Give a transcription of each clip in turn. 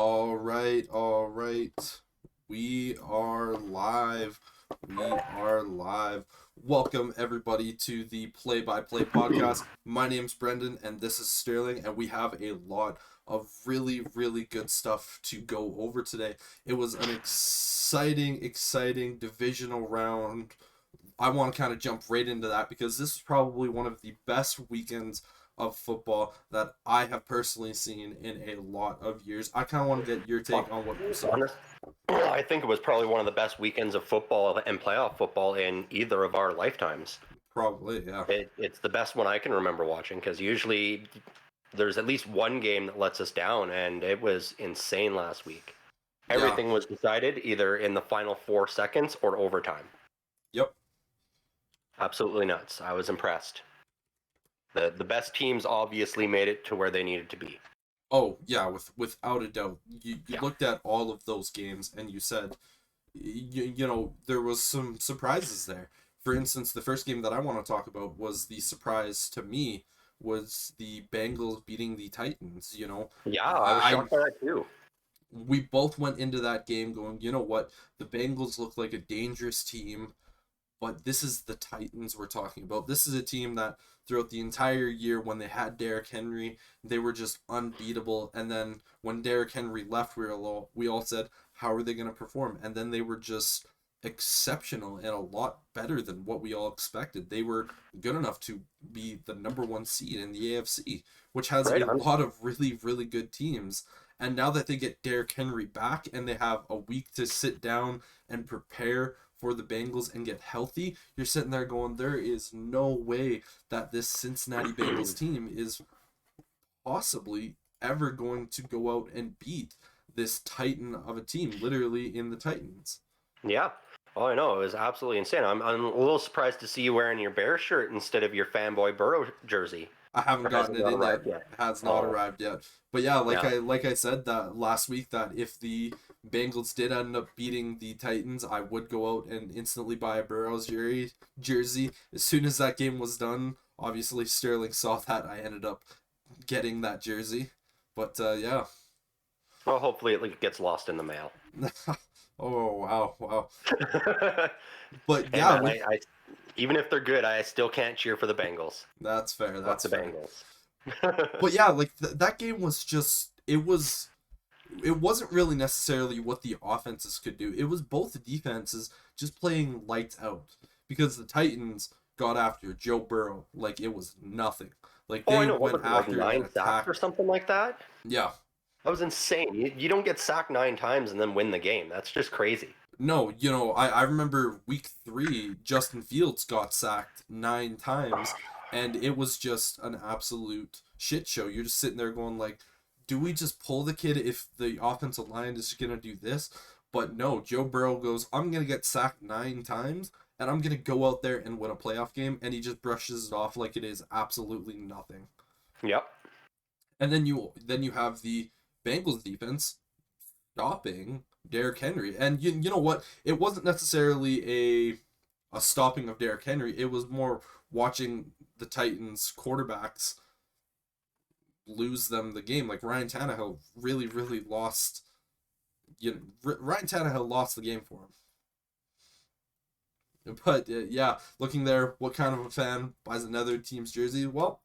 All right, all right. We are live. We are live. Welcome everybody to the Play-by-Play podcast. My name's Brendan and this is Sterling, and we have a lot of really good stuff to go over today. It was an exciting divisional round. I want to kind of jump right into that because this is probably one of the best weekends of football that I have personally seen in a lot of years. I kind of want to get your take on what you saw. Honest, I think it was probably one of the best weekends of football and playoff football in either of our lifetimes. Probably, yeah. It's the best one I can remember watching because usually there's at least one game that lets us down, and it was insane last week. Yeah. Everything was decided either in the final 4 seconds or overtime. Yep. Absolutely nuts. I was impressed. The best teams obviously made it to where they needed to be. Oh, yeah, without a doubt. You Yeah. looked at all of those games and you said, there was some surprises there. For instance, the first game that I want to talk about was the surprise to me was the Bengals beating the Titans, Yeah, I was I shocked by that too. we both went into that game going, you know what, the Bengals look like a dangerous team, but this is the Titans we're talking about. This is a team that throughout the entire year when they had Derrick Henry, they were just unbeatable. And then when Derrick Henry left, we all said, how are they going to perform? And then they were just exceptional and a lot better than what we all expected. They were good enough to be the number one seed in the AFC, which has Right a on. lot of really good teams. And now that they get Derrick Henry back and they have a week to sit down and prepare for the Bengals and get healthy, you're sitting there going, there is no way that this Cincinnati Bengals team is possibly ever going to go out and beat this Titan of a team, literally in the Titans. Yeah. Oh, I know. It was absolutely insane. I'm a little surprised to see you wearing your Bear shirt instead of your fanboy Burrow jersey. I haven't Or has gotten it it not in yet. arrived yet? It has not Oh, arrived yet. But yeah, like yeah. I said that last week, that if the Bengals did end up beating the Titans, I would go out and instantly buy a Burrows jersey. As soon as that game was done, obviously Sterling saw that. I ended up getting that jersey. But yeah. Well, hopefully it gets lost in the mail. Oh wow. But Hey, yeah, man, with even if they're good, I still can't cheer for the Bengals. that's fair. Fuck That's the fair. Bengals. But yeah, like that game was just it wasn't really necessarily what the offenses could do. It was both the defenses just playing lights out because the Titans got after Joe Burrow like it was nothing. Like Oh, I they know. What went was it, like after and 9 sacks or attacked. something like that? Yeah. That was insane. You don't get sacked 9 times and then win the game. That's just crazy. No, I remember week 3, Justin Fields got sacked 9 times, and it was just an absolute shit show. You're just sitting there going like, do we just pull the kid if the offensive line is gonna do this? But no, Joe Burrow goes, I'm gonna get sacked 9 times, and I'm gonna go out there and win a playoff game, and he just brushes it off like it is absolutely nothing. Yep. And then you have the Bengals defense stopping Derrick Henry. And you know what? It wasn't necessarily a stopping of Derrick Henry. It was more watching the Titans quarterbacks lose them the game. Like Ryan Tannehill really lost. Ryan Tannehill lost the game for him. But yeah, looking there, what kind of a fan buys another team's jersey? Well,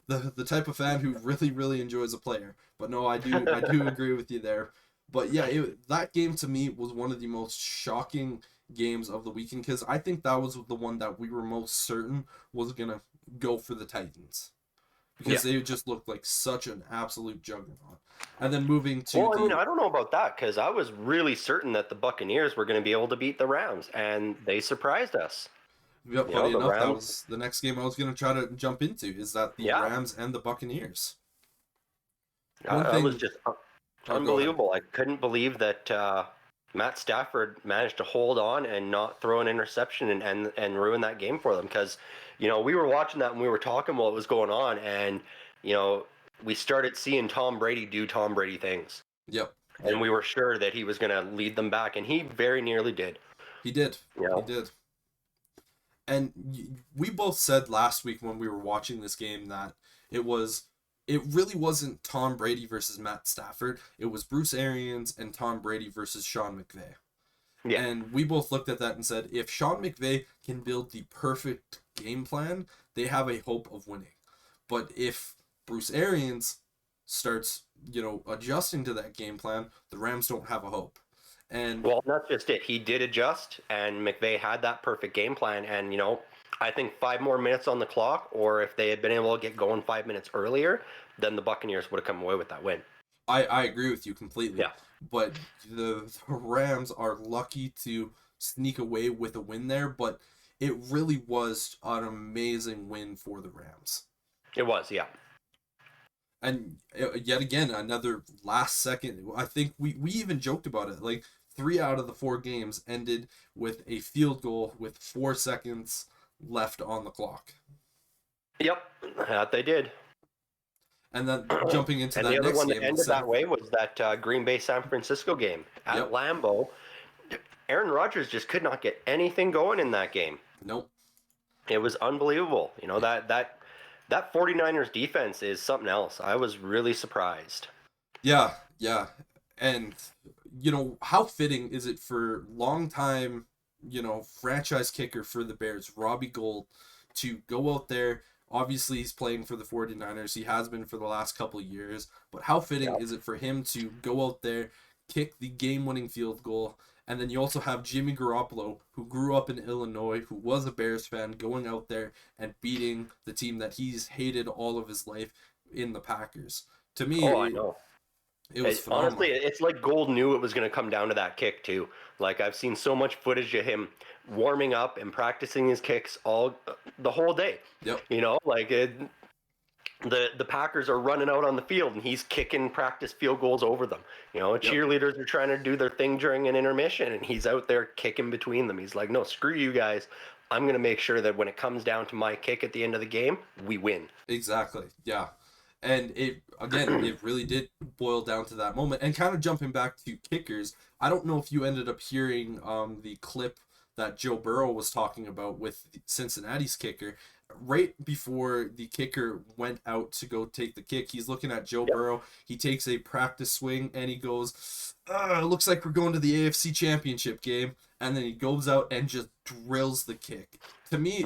the type of fan who really enjoys a player. But no, I do agree with you there. But yeah, that game to me was one of the most shocking games of the weekend because I think that was the one that we were most certain was gonna go for the Titans Yeah. because they just looked like such an absolute juggernaut. And then moving to Well, I mean, the I don't know about that because I was really certain that the Buccaneers were going to be able to beat the Rams, and they surprised us. yeah, You funny know, the enough, that Rams. was the next game I was gonna try to jump into is that the Yeah, Rams and the Buccaneers. One I was thing, just oh, go ahead. unbelievable. I couldn't believe that Matt Stafford managed to hold on and not throw an interception and ruin that game for them because, we were watching that and we were talking while it was going on, and you know, we started seeing Tom Brady do Tom Brady things, Yep, and yep, we were sure that he was going to lead them back, and he very nearly did. he did, You he know, did. And we both said last week when we were watching this game that it was it really wasn't Tom Brady versus Matt Stafford. It was Bruce Arians and Tom Brady versus Sean McVay. Yeah. And we both looked at that and said, if Sean McVay can build the perfect game plan, they have a hope of winning. But if Bruce Arians starts, adjusting to that game plan, the Rams don't have a hope. And Well, that's just it. He did adjust, and McVay had that perfect game plan. And, I think 5 more minutes on the clock, or if they had been able to get going 5 minutes earlier, then the Buccaneers would have come away with that win. I agree with you completely. Yeah. But the Rams are lucky to sneak away with a win there, but it really was an amazing win for the Rams. It was, yeah. And yet again, another last second. I think we even joked about it. Like 3 out of the 4 games ended with a field goal with 4 seconds left on the clock. Yep, that they did. And then jumping into and that the other next one game, that ended that way was that Green Bay San Francisco game at Yep. Lambeau. Aaron Rodgers just could not get anything going in that game. Nope. It was unbelievable. That 49ers defense is something else. I was really surprised. Yeah. And, how fitting is it for longtime, franchise kicker for the Bears, Robbie Gould, to go out there. Obviously, he's playing for the 49ers. He has been for the last couple of years. But how fitting is it for him to go out there, kick the game-winning field goal, and then you also have Jimmy Garoppolo, who grew up in Illinois, who was a Bears fan, going out there and beating the team that he's hated all of his life in the Packers. To me, I know. It was phenomenal. Honestly, it's like Gould knew it was going to come down to that kick too. Like I've seen so much footage of him warming up and practicing his kicks the whole day. Yep. The Packers are running out on the field and he's kicking practice field goals over them. Cheerleaders are trying to do their thing during an intermission and he's out there kicking between them. He's like, no, screw you guys. I'm going to make sure that when it comes down to my kick at the end of the game, we win. Exactly. Yeah. And it really did boil down to that moment. And kind of jumping back to kickers, I don't know if you ended up hearing the clip that Joe Burrow was talking about with Cincinnati's kicker. Right before the kicker went out to go take the kick, he's looking at Joe Burrow. He takes a practice swing and he goes, it looks like we're going to the AFC Championship game. And then he goes out and just drills the kick. To me,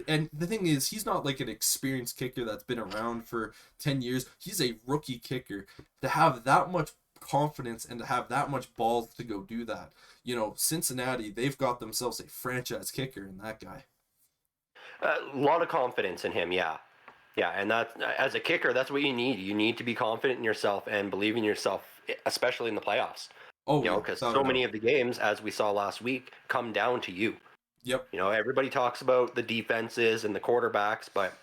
and the thing is, he's not like an experienced kicker that's been around for 10 years. He's a rookie kicker. To have that much confidence and to have that much balls to go do that. Cincinnati, they've got themselves a franchise kicker in that guy. A lot of confidence in him, yeah. Yeah, and that as a kicker, that's what you need. You need to be confident in yourself and believe in yourself, especially in the playoffs. Because so many of the games, as we saw last week, come down to you. Yep. Everybody talks about the defenses and the quarterbacks, but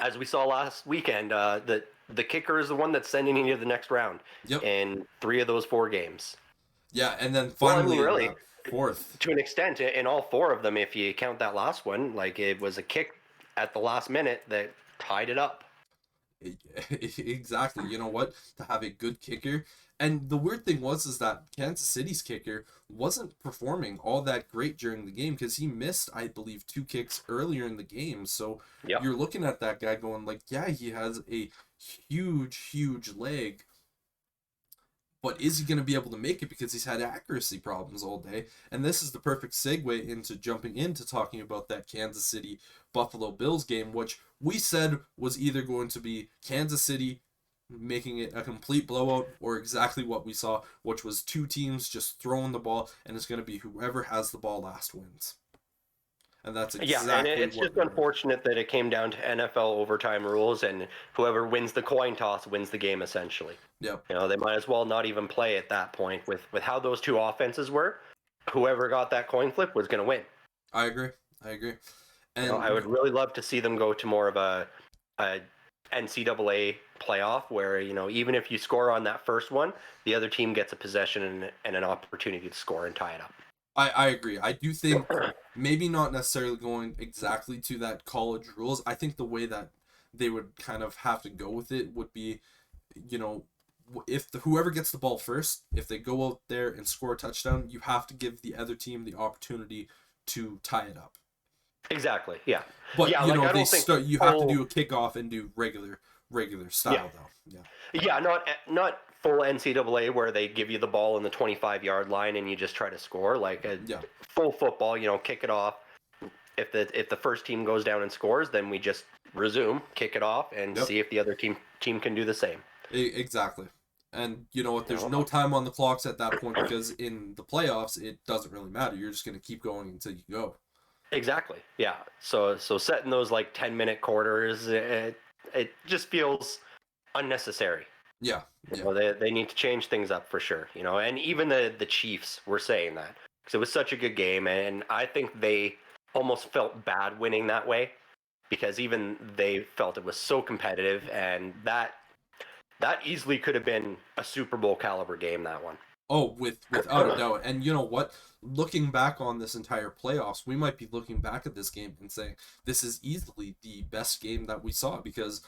as we saw last weekend, the kicker is the one that's sending you to the next round. Yep. In 3 of those 4 games. Yeah, and then finally, really, fourth. To an extent, in all 4 of them, if you count that last one, like it was a kick at the last minute that tied it up. Exactly. You know what? To have a good kicker. And the weird thing is that Kansas City's kicker wasn't performing all that great during the game because he missed, I believe, 2 kicks earlier in the game. So you're looking at that guy going like, yeah, he has a huge leg. But is he going to be able to make it because he's had accuracy problems all day? And this is the perfect segue into jumping into talking about that Kansas City Buffalo Bills game, which we said was either going to be Kansas City making it a complete blowout or exactly what we saw, which was 2 teams just throwing the ball, and it's going to be whoever has the ball last wins. And that's exactly and it's just unfortunate that it came down to NFL overtime rules, and whoever wins the coin toss wins the game, essentially. Yep. They might as well not even play at that point with how those 2 offenses were. Whoever got that coin flip was going to win. I agree. And I would really love to see them go to more of a NCAA playoff where, even if you score on that first one, the other team gets a possession and an opportunity to score and tie it up. I agree. I do think maybe not necessarily going exactly to that college rules. I think the way that they would kind of have to go with it would be, if whoever gets the ball first, if they go out there and score a touchdown, you have to give the other team the opportunity to tie it up. Exactly. Yeah. But you have to do a kickoff and do regular regular style, though. Yeah. Yeah, not full NCAA where they give you the ball in the 25-yard line and you just try to score. Like a Yeah. full football, kick it off. If the first team goes down and scores, then we just resume, kick it off, and Yep. see if the other team can do the same. Exactly. And you know what? There's no time on the clocks at that point because in the playoffs, it doesn't really matter. You're just going to keep going until you go. Exactly. Yeah. So setting those like 10-minute quarters, it just feels unnecessary. Yeah. They need to change things up for sure. And even the Chiefs were saying that because it was such a good game, and I think they almost felt bad winning that way because even they felt it was so competitive, and that easily could have been a Super Bowl caliber game, that one. Oh, without a doubt. And you know what? Looking back on this entire playoffs, we might be looking back at this game and saying this is easily the best game that we saw because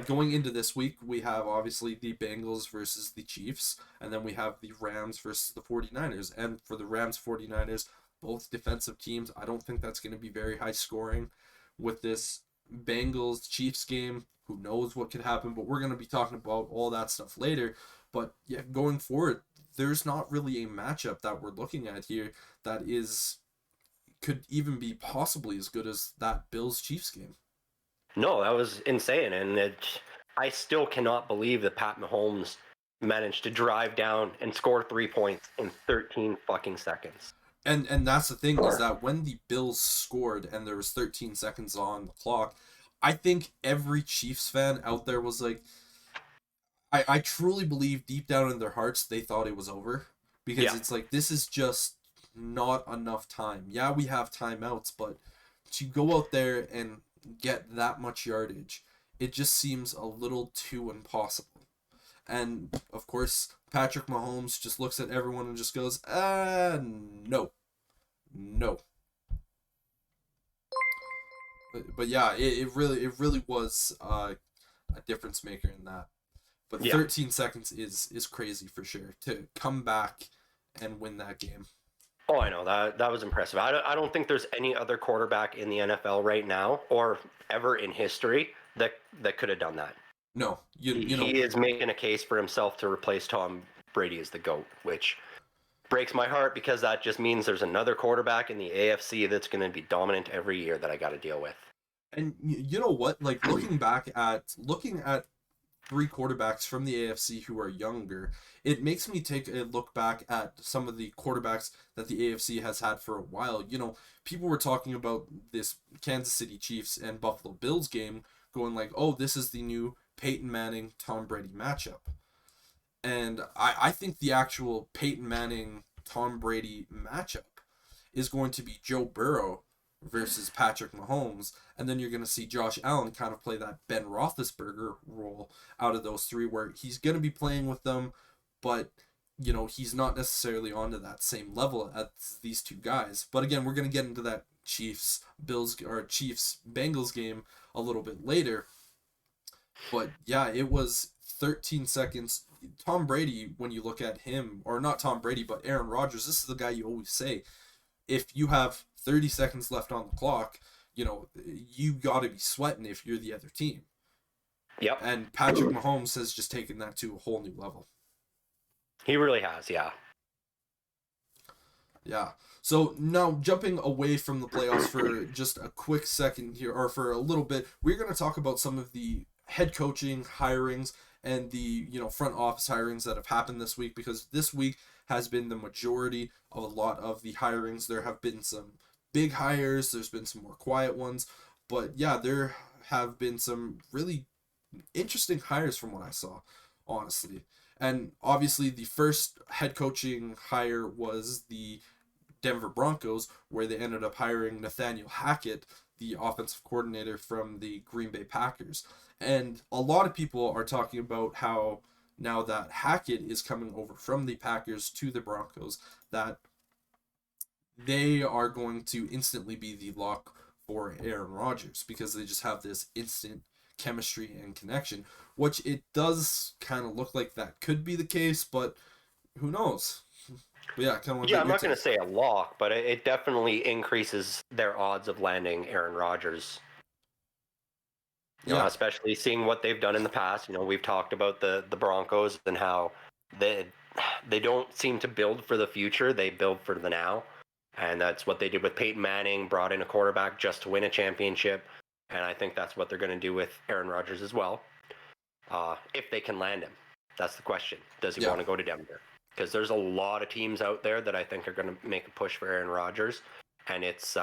going into this week, we have obviously the Bengals versus the Chiefs, and then we have the Rams versus the 49ers. And for the Rams 49ers, both defensive teams, I don't think that's going to be very high scoring. With this Bengals Chiefs game, who knows what could happen, but we're going to be talking about all that stuff later. But yeah, going forward, there's not really a matchup that we're looking at here that could even be possibly as good as that Bills Chiefs game. No, that was insane, and I still cannot believe that Pat Mahomes managed to drive down and score 3 points in 13 fucking seconds. And that's the thing is that when the Bills scored and there was 13 seconds on the clock, I think every Chiefs fan out there was like, I truly believe deep down in their hearts they thought it was over because it's like this is just not enough time. Yeah, we have timeouts, but to go out there and get that much yardage, it just seems a little too impossible. And of course, Patrick Mahomes just looks at everyone and just goes, no. But yeah, it really was a difference maker in that. But 13 seconds is crazy for sure to come back and win that game. Oh, I know that was impressive. I don't think there's any other quarterback in the NFL right now or ever in history that could have done that. No, he is making a case for himself to replace Tom Brady as the GOAT, which breaks my heart because that just means there's another quarterback in the AFC that's going to be dominant every year that I got to deal with. And you know what? Like looking at three quarterbacks from the AFC who are younger, it makes me take a look back at some of the quarterbacks that the AFC has had for a while. People were talking about this Kansas City Chiefs and Buffalo Bills game going like, oh, this is the new Peyton Manning, Tom Brady matchup. And I think the actual Peyton Manning, Tom Brady matchup is going to be Joe Burrow versus Patrick Mahomes, and then you're going to see Josh Allen kind of play that Ben Roethlisberger role out of those three, where he's going to be playing with them, but he's not necessarily onto that same level as these two guys. But again, we're going to get into that Chiefs Bengals game a little bit later. But yeah, it was 13 seconds. Tom Brady, when you look at him, or not Tom Brady, but Aaron Rodgers, this is the guy you always say, if you have 30 seconds left on the clock, you got to be sweating if you're the other team. Yep. And Patrick Mahomes has just taken that to a whole new level. He really has, yeah. Yeah. So now jumping away from the playoffs for just a quick second here, or for a little bit, we're going to talk about some of the head coaching hirings and the front office hirings that have happened this week, because this week has been the majority of a lot of the hirings. There have been some big hires, there's been some more quiet ones, but yeah, there have been some really interesting hires from what I saw, honestly. And obviously the first head coaching hire was the Denver Broncos, where they ended up hiring Nathaniel Hackett, the offensive coordinator from the Green Bay Packers. And a lot of people are talking about how now that Hackett is coming over from the Packers to the Broncos, that they are going to instantly be the lock for Aaron Rodgers, because they just have this instant chemistry and connection, which it does kind of look like that could be the case, but who knows? But yeah, I'm not going to say a lock, but it definitely increases their odds of landing Aaron Rodgers. Yeah. Especially seeing what they've done in the past. We've talked about the Broncos and how they they don't seem to build for the future; they build for the now, and that's what they did with Peyton Manning. Brought in a quarterback just to win a championship, and I think that's what they're going to do with Aaron Rodgers as well. If they can land him, that's the question. Does he want to go to Denver? Because there's a lot of teams out there that I think are going to make a push for Aaron Rodgers, and it's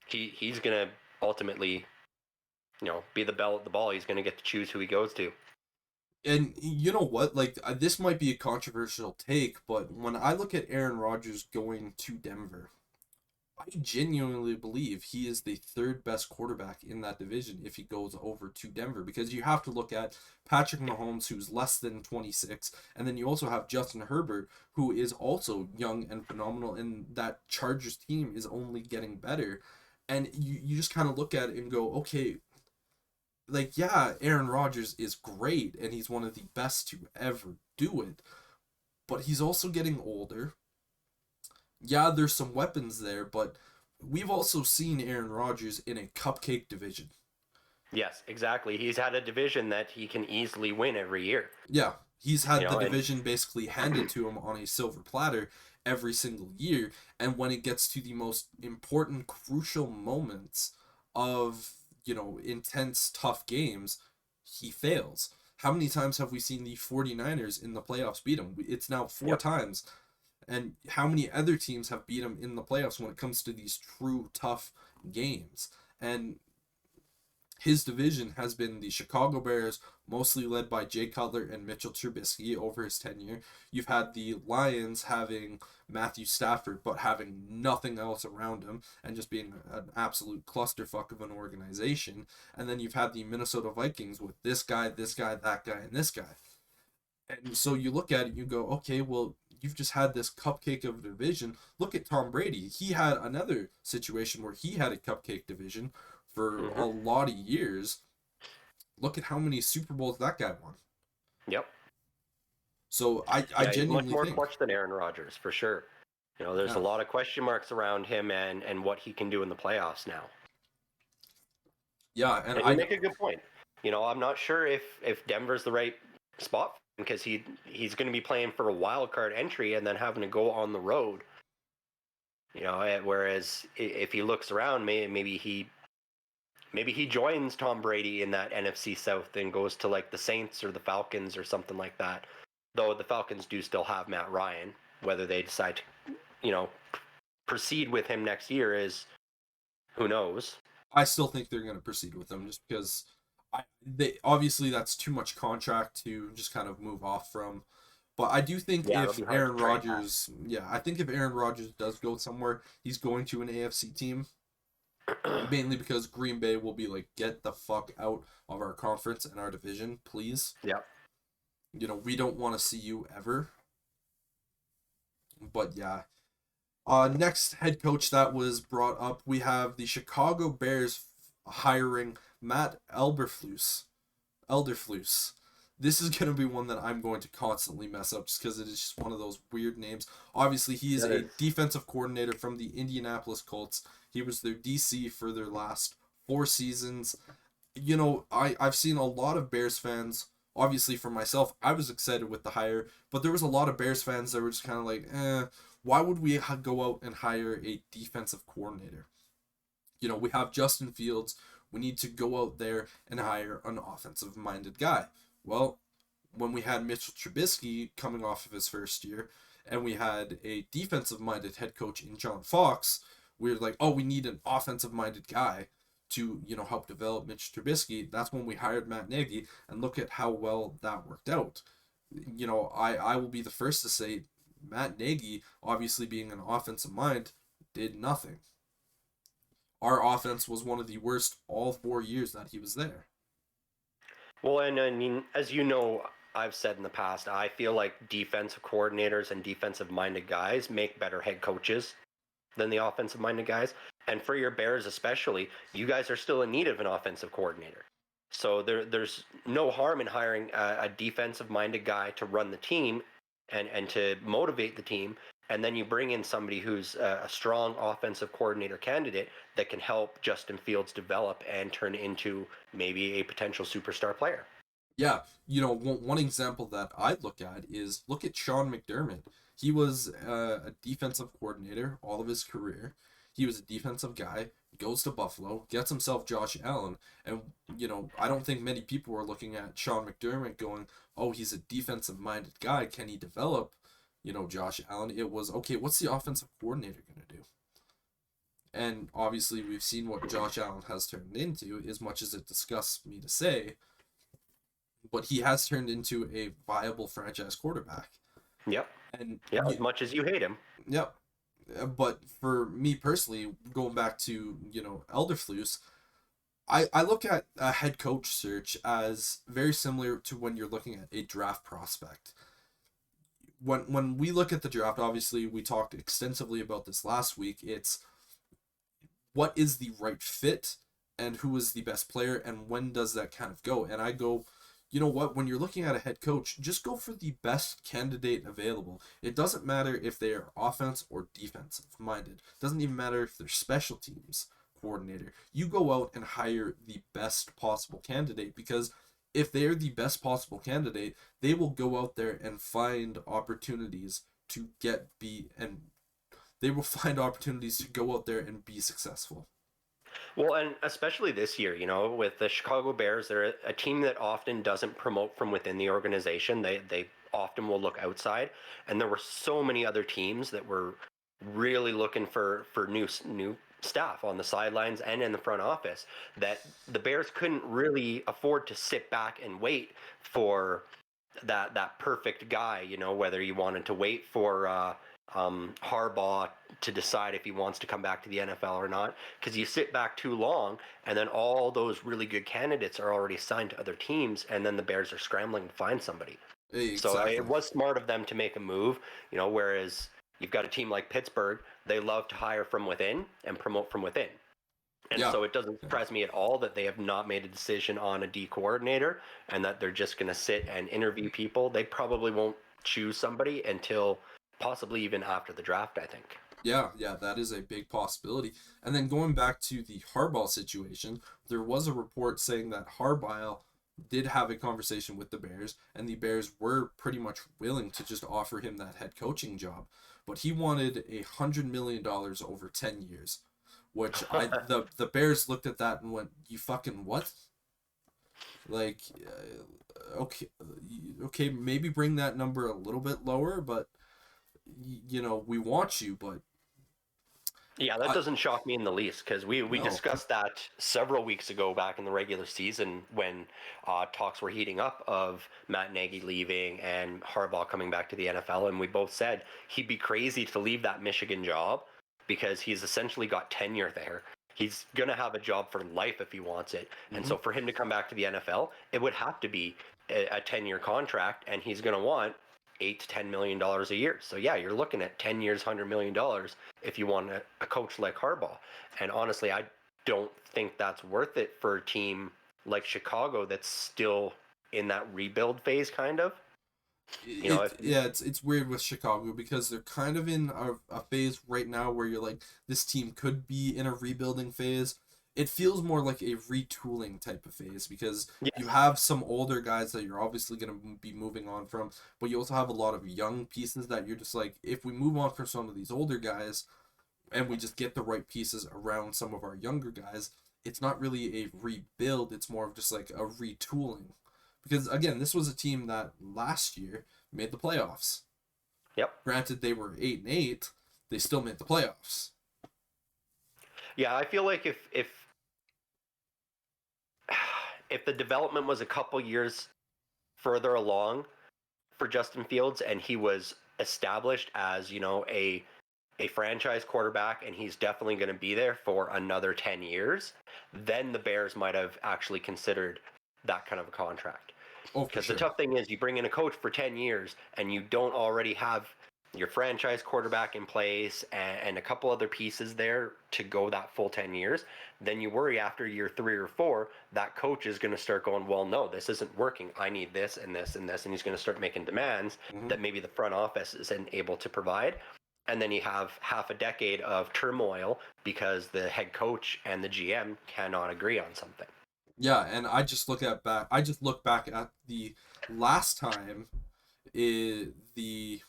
he's going to ultimately, be the bell at the ball. He's going to get to choose who he goes to. And you know what? Like, this might be a controversial take, but when I look at Aaron Rodgers going to Denver, I genuinely believe he is the third best quarterback in that division if he goes over to Denver, because you have to look at Patrick Mahomes, who's less than 26, and then you also have Justin Herbert, who is also young and phenomenal, and that Chargers team is only getting better. And you just kind of look at it and go, okay, like, yeah, Aaron Rodgers is great and he's one of the best to ever do it, but he's also getting older. Yeah, there's some weapons there, but we've also seen Aaron Rodgers in a cupcake division. Yes, exactly. He's had a division that he can easily win every year. Yeah, he's had the And division basically handed to him on a silver platter every single year, and when it gets to the most important, crucial moments of, intense, tough games, he fails. How many times have we seen the 49ers in the playoffs beat him? It's now four times. And how many other teams have beat him in the playoffs when it comes to these true tough games? And his division has been the Chicago Bears, mostly led by Jay Cutler and Mitchell Trubisky over his tenure. You've had the Lions having Matthew Stafford, but having nothing else around him and just being an absolute clusterfuck of an organization. And then you've had the Minnesota Vikings with this guy, that guy, and this guy. And so you look at it, you go, okay, well, you've just had this cupcake of a division. Look at Tom Brady. He had another situation where he had a cupcake division for a lot of years. Look at how many Super Bowls that guy won. Yep. So I He's much genuinely more think, clutch than Aaron Rodgers, for sure. There's a lot of question marks around him and what he can do in the playoffs now. yeah, and And you make a good point. I'm not sure if Denver's the right spot because he's going to be playing for a wild card entry and then having to go on the road. Whereas if he looks around, maybe he joins Tom Brady in that NFC South and goes to like the Saints or the Falcons or something like that. Though the Falcons do still have Matt Ryan. Whether they decide to, proceed with him next year is who knows. I still think they're going to proceed with him just because they obviously that's too much contract to just kind of move off from. But I do think if Aaron Rodgers, I think if Aaron Rodgers does go somewhere, he's going to an AFC team. Mainly because Green Bay will be like, get the fuck out of our conference and our division, please. Yeah. We don't want to see you ever. But yeah. Next head coach that was brought up, we have the Chicago Bears hiring Matt Elberflus. Elderflus. This is going to be one that I'm going to constantly mess up just because it is just one of those weird names. Obviously, he is a defensive coordinator from the Indianapolis Colts. He was their DC for their last 4 seasons. I've seen a lot of Bears fans. Obviously, for myself, I was excited with the hire, but there was a lot of Bears fans that were just kind of like, why would we go out and hire a defensive coordinator? We have Justin Fields. We need to go out there and hire an offensive-minded guy. Well, when we had Mitchell Trubisky coming off of his first year, and we had a defensive-minded head coach in John Fox, we were like, oh, we need an offensive-minded guy to, help develop Mitch Trubisky. That's when we hired Matt Nagy, and look at how well that worked out. I will be the first to say Matt Nagy, obviously being an offensive mind, did nothing. Our offense was one of the worst all 4 years that he was there. Well, and I mean, as you know, I've said in the past, I feel like defensive coordinators and defensive-minded guys make better head coaches than the offensive-minded guys. And for your Bears especially, you guys are still in need of an offensive coordinator. So there's no harm in hiring a defensive-minded guy to run the team and to motivate the team and then you bring in somebody who's a strong offensive coordinator candidate that can help Justin Fields develop and turn into maybe a potential superstar player. Yeah, one example that I look at is look at Sean McDermott. He was a defensive coordinator all of his career. He was a defensive guy, goes to Buffalo, gets himself Josh Allen, and I don't think many people were looking at Sean McDermott going, "Oh, he's a defensive minded guy. Can he develop, Josh Allen?" It was, okay, what's the offensive coordinator going to do? And obviously, we've seen what Josh Allen has turned into, as much as it disgusts me to say, but he has turned into a viable franchise quarterback. Yep. And yeah, as much as you hate him. Yep. But for me personally, going back to, Elderflus, I look at a head coach search as very similar to when you're looking at a draft prospect. When we look at the draft, obviously we talked extensively about this last week. It's what is the right fit and who is the best player and when does that kind of go? And I go, you know what, when you're looking at a head coach, just go for the best candidate available. It doesn't matter if they are offense or defensive minded. It doesn't even matter if they're special teams coordinator. You go out and hire the best possible candidate, because if they're the best possible candidate, they will go out there and find opportunities to they will find opportunities to go out there and be successful. Well, and especially this year, with the Chicago Bears, they're a team that often doesn't promote from within the organization. They often will look outside, and there were so many other teams that were really looking for new staff on the sidelines and in the front office, that the Bears couldn't really afford to sit back and wait for that perfect guy. Whether you wanted to wait for Harbaugh to decide if he wants to come back to the NFL or not, because you sit back too long, and then all those really good candidates are already signed to other teams, and then the Bears are scrambling to find somebody. Exactly. So it was smart of them to make a move, whereas you've got a team like Pittsburgh, they love to hire from within and promote from within. And so it doesn't surprise me at all that they have not made a decision on a D coordinator and that they're just going to sit and interview people. They probably won't choose somebody until possibly even after the draft, I think. Yeah, that is a big possibility. And then going back to the Harbaugh situation, there was a report saying that Harbaugh did have a conversation with the Bears, and the Bears were pretty much willing to just offer him that head coaching job. But he wanted $100 million over 10 years, which the Bears looked at that and went, "You fucking what?" Like, okay, maybe bring that number a little bit lower, but we want you, but yeah, that doesn't shock me in the least, because we discussed that several weeks ago back in the regular season when talks were heating up of Matt Nagy leaving and Harbaugh coming back to the NFL, and we both said he'd be crazy to leave that Michigan job because he's essentially got tenure there. He's going to have a job for life if he wants it. Mm-hmm. And so for him to come back to the NFL, it would have to be a 10-year contract, and he's going to want $8 to $10 million a year. So yeah, you're looking at 10 years, $100 million if you want a coach like Harbaugh. And honestly, I don't think that's worth it for a team like Chicago that's still in that rebuild phase, kind of. It's weird with Chicago because they're kind of in a phase right now where you're like, this team could be in a rebuilding phase. It feels more like a retooling type of phase because you have some older guys that you're obviously going to be moving on from, but you also have a lot of young pieces that you're just like, if we move on from some of these older guys and we just get the right pieces around some of our younger guys, it's not really a rebuild. It's more of just like a retooling. Because, again, this was a team that last year made the playoffs. Yep. Granted, they were 8-8. They still made the playoffs. Yeah, I feel like if the development was a couple years further along for Justin Fields and he was established as, a franchise quarterback and he's definitely going to be there for another 10 years, then the Bears might have actually considered that kind of a contract. Because the tough thing is you bring in a coach for 10 years and you don't already have your franchise quarterback in place and a couple other pieces there to go that full 10 years, then you worry after year 3 or 4, that coach is going to start going, well, no, this isn't working. I need this and this and this. And he's going to start making demands that maybe the front office isn't able to provide. and then you have half a decade of turmoil because the head coach and the GM cannot agree on something. Yeah, and I just look back at the last time the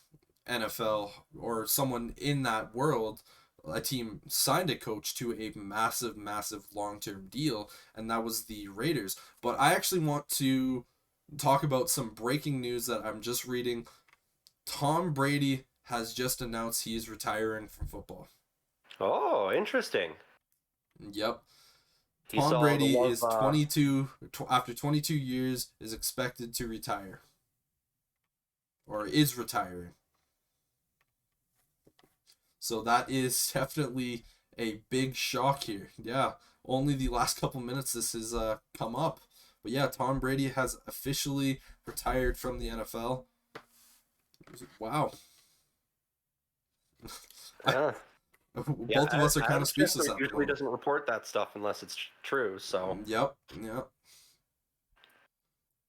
NFL or someone in that world, a team signed a coach to a massive long-term deal, and that was the Raiders. But I actually want to talk about some breaking news that I'm just reading. Tom Brady has just announced he is retiring from football. Oh, interesting. Yep. He Tom saw the Brady love. is 22, after 22 years, is expected to retire. Or is retiring. So that is definitely a big shock here. Yeah, only the last couple minutes this has come up. But yeah, Tom Brady has officially retired from the NFL. Wow. Yeah. Both of us are kind Adam of speechless Scheffler at the usually moment. doesn't report that stuff unless it's true. So Yep.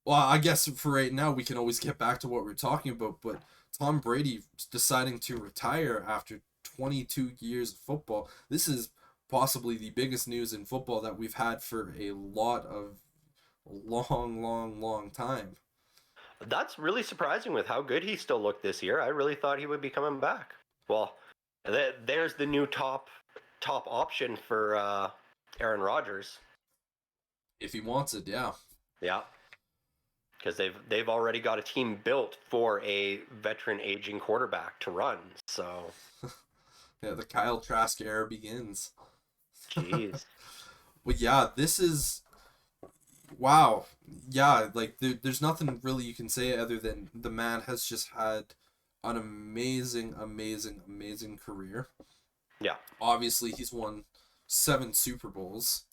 Well, I guess for right now we can always get back to what we're talking about, but Tom Brady deciding to retire after 22 years of football. This is possibly the biggest news in football that we've had for a long time. that's really surprising with how good he still looked this year. I really thought he would be coming back. Well, there's the new top option for Aaron Rodgers. If he wants it, yeah. Yeah, because they've already got a team built for a veteran aging quarterback to run. So, Yeah, the Kyle Trask era begins. jeez. Well, yeah, this is wow. Yeah, like there's nothing really you can say other than the man has just had an amazing career. Yeah. Obviously, he's won 7 Super Bowls.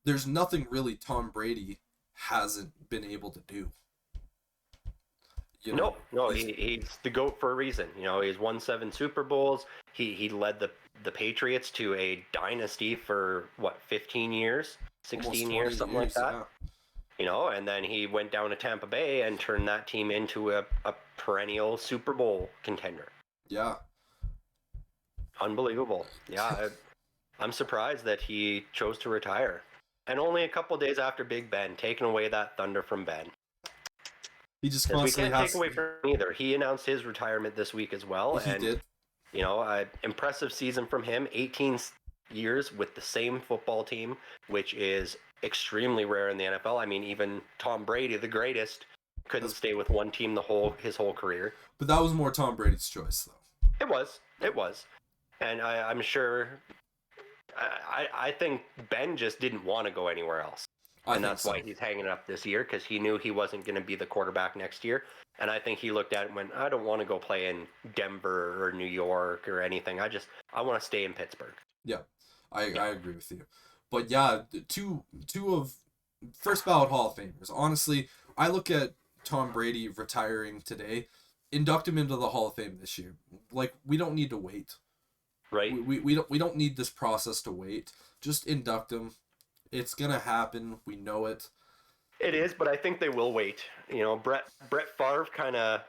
There's nothing really Tom Brady hasn't been able to do. No, he's the GOAT for a reason. He's won 7 Super Bowls. He led the Patriots to a dynasty for what, 15 years, 16 years, something like that. Yeah. And then he went down to Tampa Bay and turned that team into a perennial Super Bowl contender. Yeah. Unbelievable. Yeah, I'm surprised that he chose to retire. And only a couple days after Big Ben, taking away that thunder from Ben. He just Because we constantly can't has take away from him either. He announced his retirement this week as well. He and, did. Impressive season from him. 18 years with the same football team, which is extremely rare in the NFL. I mean, even Tom Brady, the greatest, couldn't stay with one team his whole career. But that was more Tom Brady's choice, though. It was. And I'm sure, I think Ben just didn't want to go anywhere else. And that's why he's hanging up this year, because he knew he wasn't going to be the quarterback next year. And I think he looked at it and went, I don't want to go play in Denver or New York or anything. I want to stay in Pittsburgh. Yeah, I agree with you. But yeah, two of first ballot Hall of Famers. Honestly, I look at Tom Brady retiring today, induct him into the Hall of Fame this year. Like, we don't need to wait. Right? We don't need this process to wait. Just induct him. It's gonna happen. We know it. It is, but I think they will wait. Brett Favre kind of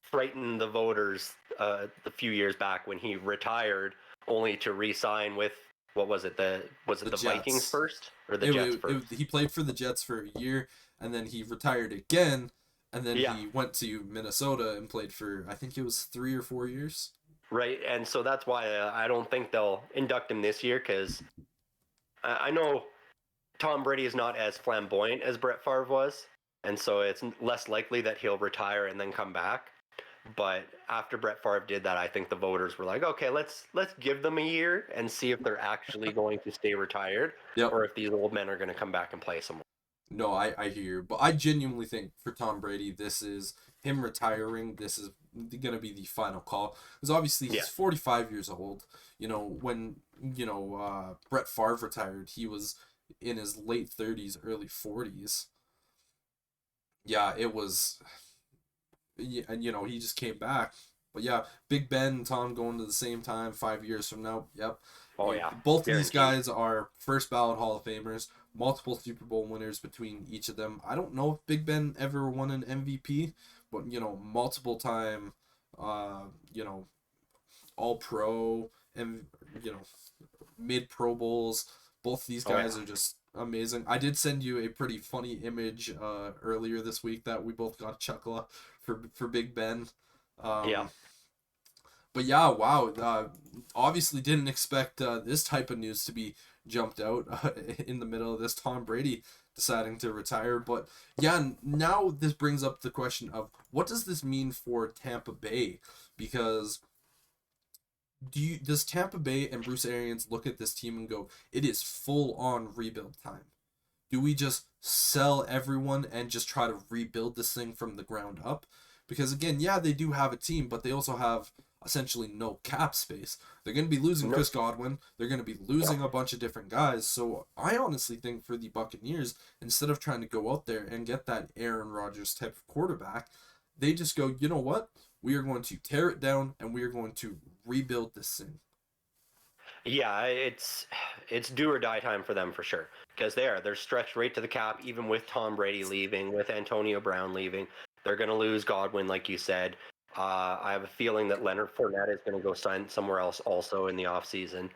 frightened the voters a few years back when he retired, only to re-sign with, what was it? The Jets. Vikings first or the Jets first? He played for the Jets for a year, and then he retired again, and then Yeah. he went to Minnesota and played for, I think it was 3 or 4 years. Right, and so that's why I don't think they'll induct him this year, because I know Tom Brady is not as flamboyant as Brett Favre was, and so it's less likely that he'll retire and then come back. But after Brett Favre did that, I think the voters were like, okay, let's give them a year and see if they're actually going to stay retired, Yep. or if these old men are going to come back and play somewhere. No, I hear you. But I genuinely think for Tom Brady, this is him retiring. This is going to be the final call. Because obviously he's 45 years old. When, Brett Favre retired, he was in his late 30s, early 40s. Yeah, it was... Yeah, and, he just came back. But yeah, Big Ben and Tom going to the same time 5 years from now. Yep. Oh, yeah. Both of these guys are first ballot Hall of Famers. Multiple Super Bowl winners between each of them. I don't know if Big Ben ever won an MVP, but multiple time, all pro and mid Pro Bowls. Both these Oh yeah. guys are just amazing. I did send you a pretty funny image earlier this week that we both got a chuckle for Big Ben. Yeah. But yeah, wow. Obviously didn't expect this type of news to be jumped out in the middle of this. Tom Brady deciding to retire. But yeah, now this brings up the question of what does this mean for Tampa Bay? Because does Tampa Bay and Bruce Arians look at this team and go, it is full on rebuild time? Do we just sell everyone and just try to rebuild this thing from the ground up? Because again, yeah, they do have a team, but they also have essentially no cap space. They're going to be losing No. Chris Godwin. They're going to be losing a bunch of different guys. So I honestly think for the Buccaneers, instead of trying to go out there and get that Aaron Rodgers type of quarterback, they just go, you know what? We are going to tear it down and we are going to rebuild this thing. Yeah, it's do or die time for them for sure. Because they're stretched right to the cap, even with Tom Brady leaving, with Antonio Brown leaving. They're going to lose Godwin, like you said. I have a feeling that Leonard Fournette is going to go sign somewhere else also in the offseason.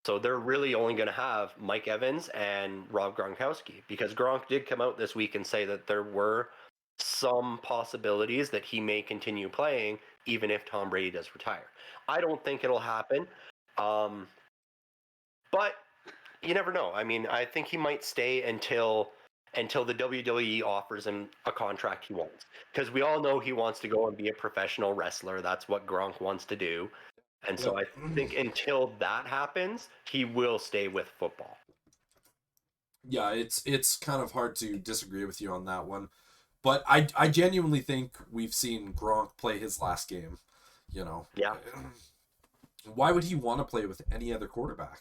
So they're really only going to have Mike Evans and Rob Gronkowski, because Gronk did come out this week and say that there were some possibilities that he may continue playing even if Tom Brady does retire. I don't think it'll happen. But you never know. I mean, I think he might stay until the WWE offers him a contract he wants. Because we all know he wants to go and be a professional wrestler. That's what Gronk wants to do. And so Yep. I think until that happens, he will stay with football. Yeah, it's kind of hard to disagree with you on that one. But I genuinely think we've seen Gronk play his last game. You know, Yeah. why would he want to play with any other quarterback?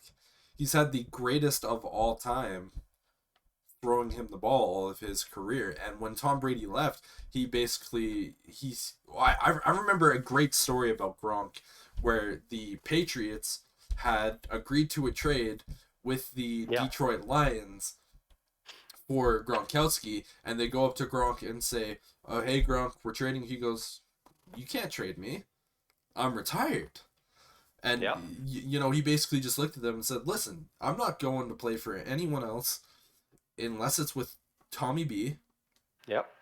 He's had the greatest of all time throwing him the ball all of his career. And when Tom Brady left, I remember a great story about Gronk where the Patriots had agreed to a trade with the Yeah. Detroit Lions for Gronkowski, and they go up to Gronk and say, "Oh, hey Gronk, we're trading." He goes, "You can't trade me. I'm retired." And Yeah. he basically just looked at them and said, "Listen, I'm not going to play for anyone else unless it's with Tommy B, Yep.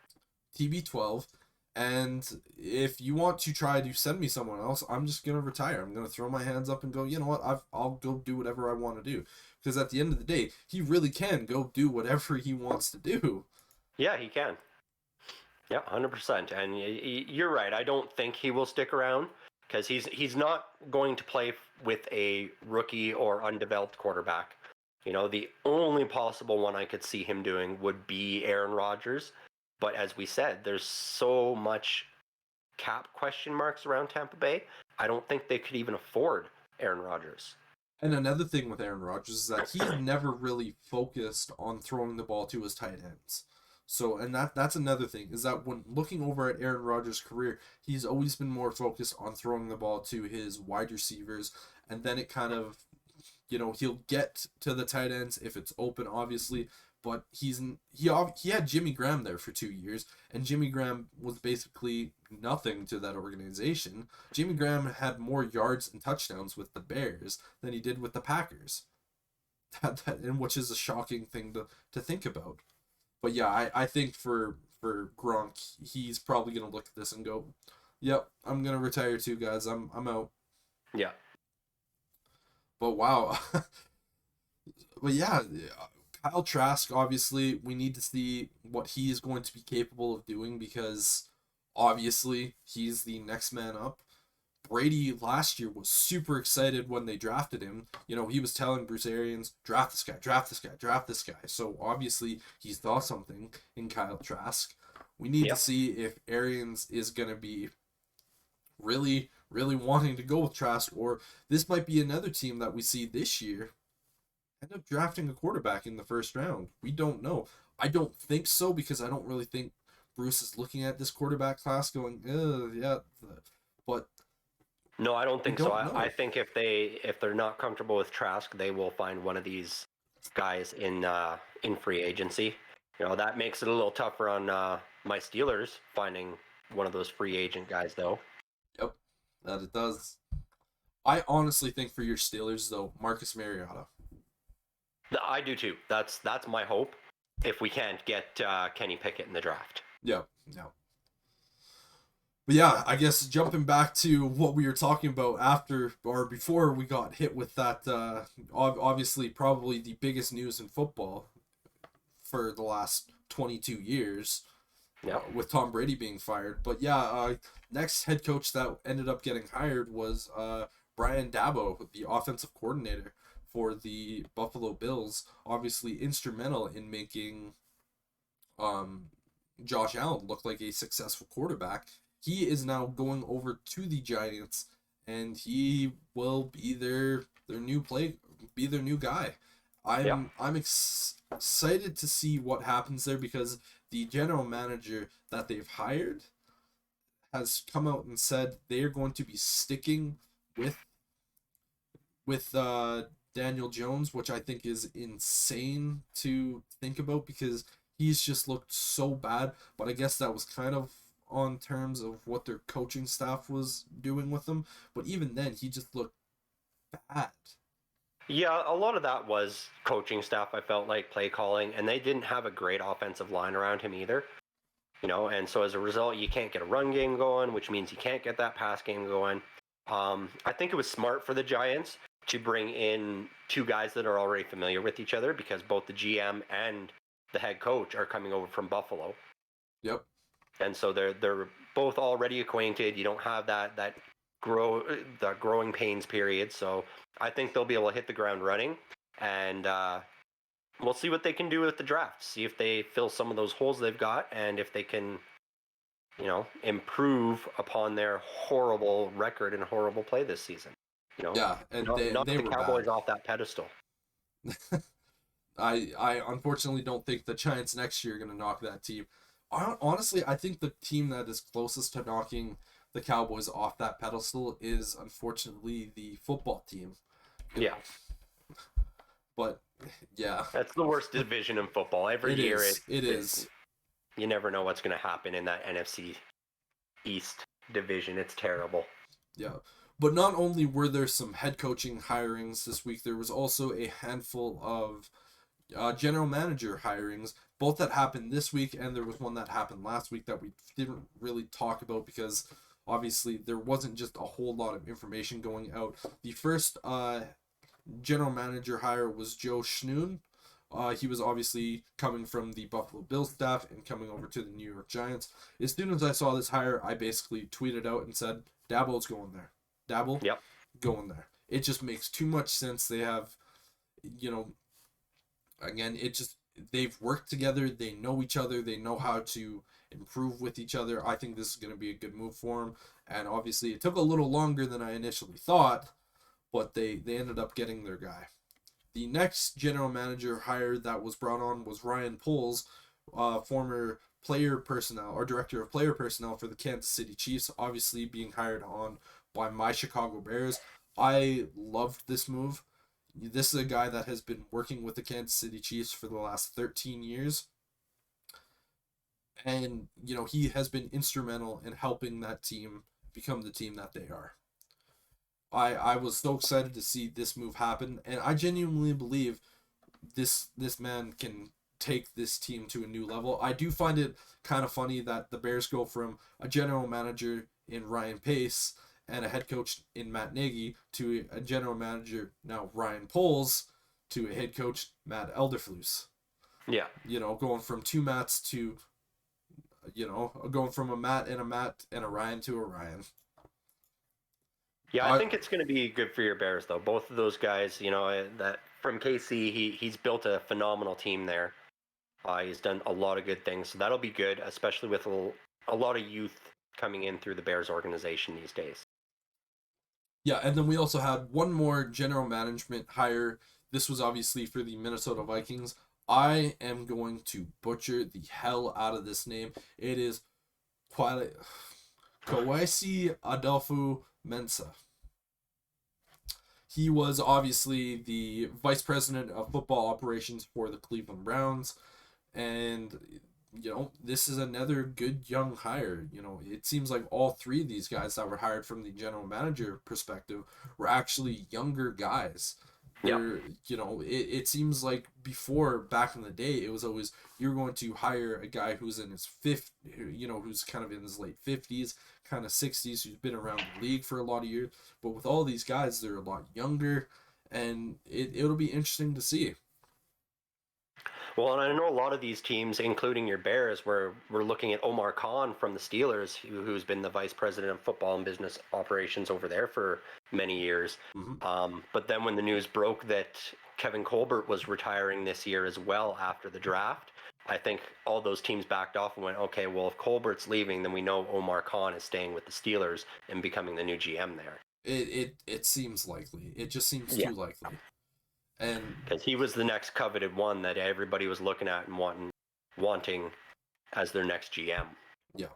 TB12, and if you want to try to send me someone else, I'm just gonna retire. I'm gonna throw my hands up and go, you know what? I'll go do whatever I want to do." Because at the end of the day, he really can go do whatever he wants to do. Yeah, he can. Yeah, 100%. And you're right. I don't think he will stick around because he's not going to play with a rookie or undeveloped quarterback. The only possible one I could see him doing would be Aaron Rodgers. But as we said, there's so much cap question marks around Tampa Bay. I don't think they could even afford Aaron Rodgers. And another thing with Aaron Rodgers is that he's never really focused on throwing the ball to his tight ends. So, and that's another thing is that when looking over at Aaron Rodgers' career, he's always been more focused on throwing the ball to his wide receivers, and then it kind of, he'll get to the tight ends if it's open, obviously. But he had Jimmy Graham there for 2 years, and Jimmy Graham was basically nothing to that organization. Jimmy Graham had more yards and touchdowns with the Bears than he did with the Packers. And which is a shocking thing to think about. But yeah, I think for Gronk, he's probably gonna look at this and go, "Yep, I'm gonna retire too, guys. I'm out." Yeah. But wow, but yeah, Kyle Trask. Obviously, we need to see what he is going to be capable of doing because obviously he's the next man up. Brady last year was super excited when they drafted him. He was telling Bruce Arians, "Draft this guy, draft this guy, draft this guy." So obviously he's thought something in Kyle Trask. We need to Yep. see if Arians is going to be really, really wanting to go with Trask, or this might be another team that we see this year end up drafting a quarterback in the first round. We don't know. I don't think so because I don't really think Bruce is looking at this quarterback class going, yeah, but No, I don't we think so. don't I know. think if they're not comfortable with Trask, they will find one of these guys in free agency. That makes it a little tougher on my Steelers finding one of those free agent guys, though. Yep, that it does. I honestly think for your Steelers, though, Marcus Mariota. I do too. That's my hope. If we can't get Kenny Pickett in the draft. Yeah, yeah. But yeah, I guess jumping back to what we were talking about after or before we got hit with that, obviously probably the biggest news in football for the last 22 years, Yeah. with Tom Brady being fired. But yeah, next head coach that ended up getting hired was Brian Dabo, the offensive coordinator for the Buffalo Bills. Obviously instrumental in making um, Josh Allen look like a successful quarterback. He is now going over to the Giants, and he will be their new be their new guy. Yeah. I'm excited to see what happens there because the general manager that they've hired has come out and said they are going to be sticking with with Daniel Jones, which I think is insane to think about because he's just looked so bad. But I guess that was kind of on terms of what their coaching staff was doing with him. But even then, he just looked bad. Yeah, a lot of that was coaching staff, I felt like, play calling, and they didn't have a great offensive line around him either. And so as a result, you can't get a run game going, which means you can't get that pass game going. I think it was smart for the Giants to bring in two guys that are already familiar with each other because both the GM and the head coach are coming over from Buffalo. Yep. And so they're both already acquainted. You don't have that growing pains period. So I think they'll be able to hit the ground running, and we'll see what they can do with the draft. See if they fill some of those holes they've got, and if they can, improve upon their horrible record and horrible play this season. Yeah, and Not they the were Cowboys bad. off that pedestal. I unfortunately don't think the Giants next year are going to knock that team. Honestly, I think the team that is closest to knocking the Cowboys off that pedestal is unfortunately the football team. Yeah. But yeah, That's the worst division in football. Every year it is. You never know what's going to happen in that NFC East division. It's terrible. Yeah. But not only were there some head coaching hirings this week, there was also a handful of general manager hirings, both that happened this week, and there was one that happened last week that we didn't really talk about because obviously there wasn't just a whole lot of information going out. The first general manager hire was Joe Schnoon. He was obviously coming from the Buffalo Bills staff and coming over to the New York Giants. As soon as I saw this hire, I basically tweeted out and said, Dabo's going there. Dabo, Yep. going there. It just makes too much sense. They have, you know, again, they've worked together. They know each other. They know how to improve with each other. I think this is going to be a good move for them. And obviously, it took a little longer than I initially thought, but they ended up getting their guy. The next general manager hire that was brought on was Ryan Poles, former player personnel or director of player personnel for the Kansas City Chiefs, obviously being hired on by my Chicago Bears. I loved this move. This is a guy that has been working with the Kansas City Chiefs for the last 13 years. And, he has been instrumental in helping that team become the team that they are. I was so excited to see this move happen, and I genuinely believe this man can take this team to a new level. I do find it kind of funny that the Bears go from a general manager in Ryan Pace and a head coach in Matt Nagy to a general manager now Ryan Poles to a head coach Matt Elderflus. Yeah. Going from two Matts to going from a Matt and a Ryan to a Ryan. Yeah, I think it's going to be good for your Bears, though. Both of those guys, that from KC, he's built a phenomenal team there. He's done a lot of good things, so that'll be good, especially with a lot of youth coming in through the Bears organization these days. Yeah, and then we also had one more general management hire. This was obviously for the Minnesota Vikings. I am going to butcher the hell out of this name. It is Kawasi Adolfo Mensa. He was obviously the vice president of football operations for the Cleveland Browns, and this is another good young hire. It seems like all three of these guys that were hired from the general manager perspective were actually younger guys. Yep. It seems like before, back in the day, it was always you're going to hire a guy who's in his who's kind of in his late 50s, kind of 60s, who's been around the league for a lot of years. But with all these guys, they're a lot younger, and it'll be interesting to see. Well, and I know a lot of these teams, including your Bears, we're looking at Omar Khan from the Steelers, who's been the vice president of football and business operations over there for many years. But then when the news broke that Kevin Colbert was retiring this year as well after the draft, I think all those teams backed off and went, okay, well, if Colbert's leaving, then we know Omar Khan is staying with the Steelers and becoming the new GM there. It seems likely. It just seems too likely. And because he was the next coveted one that everybody was looking at and wanting as their next GM. Yeah.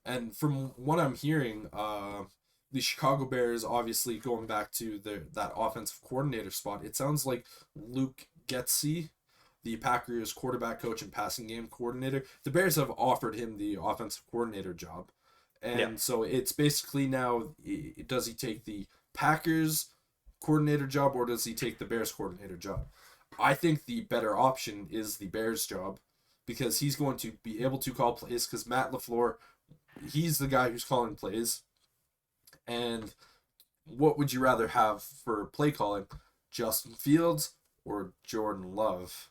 And from what I'm hearing, the Chicago Bears, obviously going back to that offensive coordinator spot, it sounds like Luke Getsy, the Packers quarterback coach and passing game coordinator, the Bears have offered him the offensive coordinator job. And so it's basically now, does he take the Packers coordinator job or does he take the Bears coordinator job? I think the better option is the Bears job, because he's going to be able to call plays, because Matt LaFleur, he's the guy who's calling plays. And what would you rather have for play calling, Justin Fields or Jordan Love?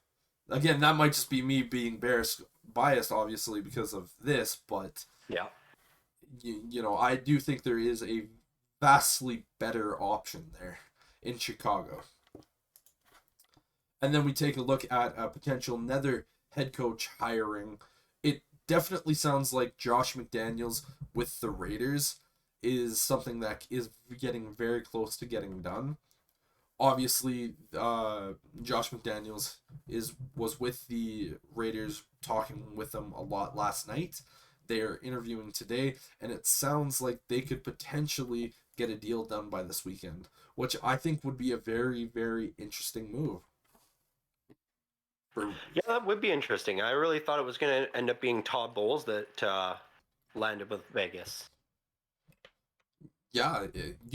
Again, that might just be me being Bears biased, obviously, because of this, but I do think there is a vastly better option there in Chicago. And then we take a look at a potential nether head coach hiring. It definitely sounds like Josh McDaniels with the Raiders is something that is getting very close to getting done. Obviously, Josh McDaniels was with the Raiders, talking with them a lot last night. They're interviewing today, and it sounds like they could potentially get a deal done by this weekend, which I think would be a very, very interesting move. Yeah, that would be interesting. I really thought it was going to end up being Todd Bowles that landed with Vegas. Yeah,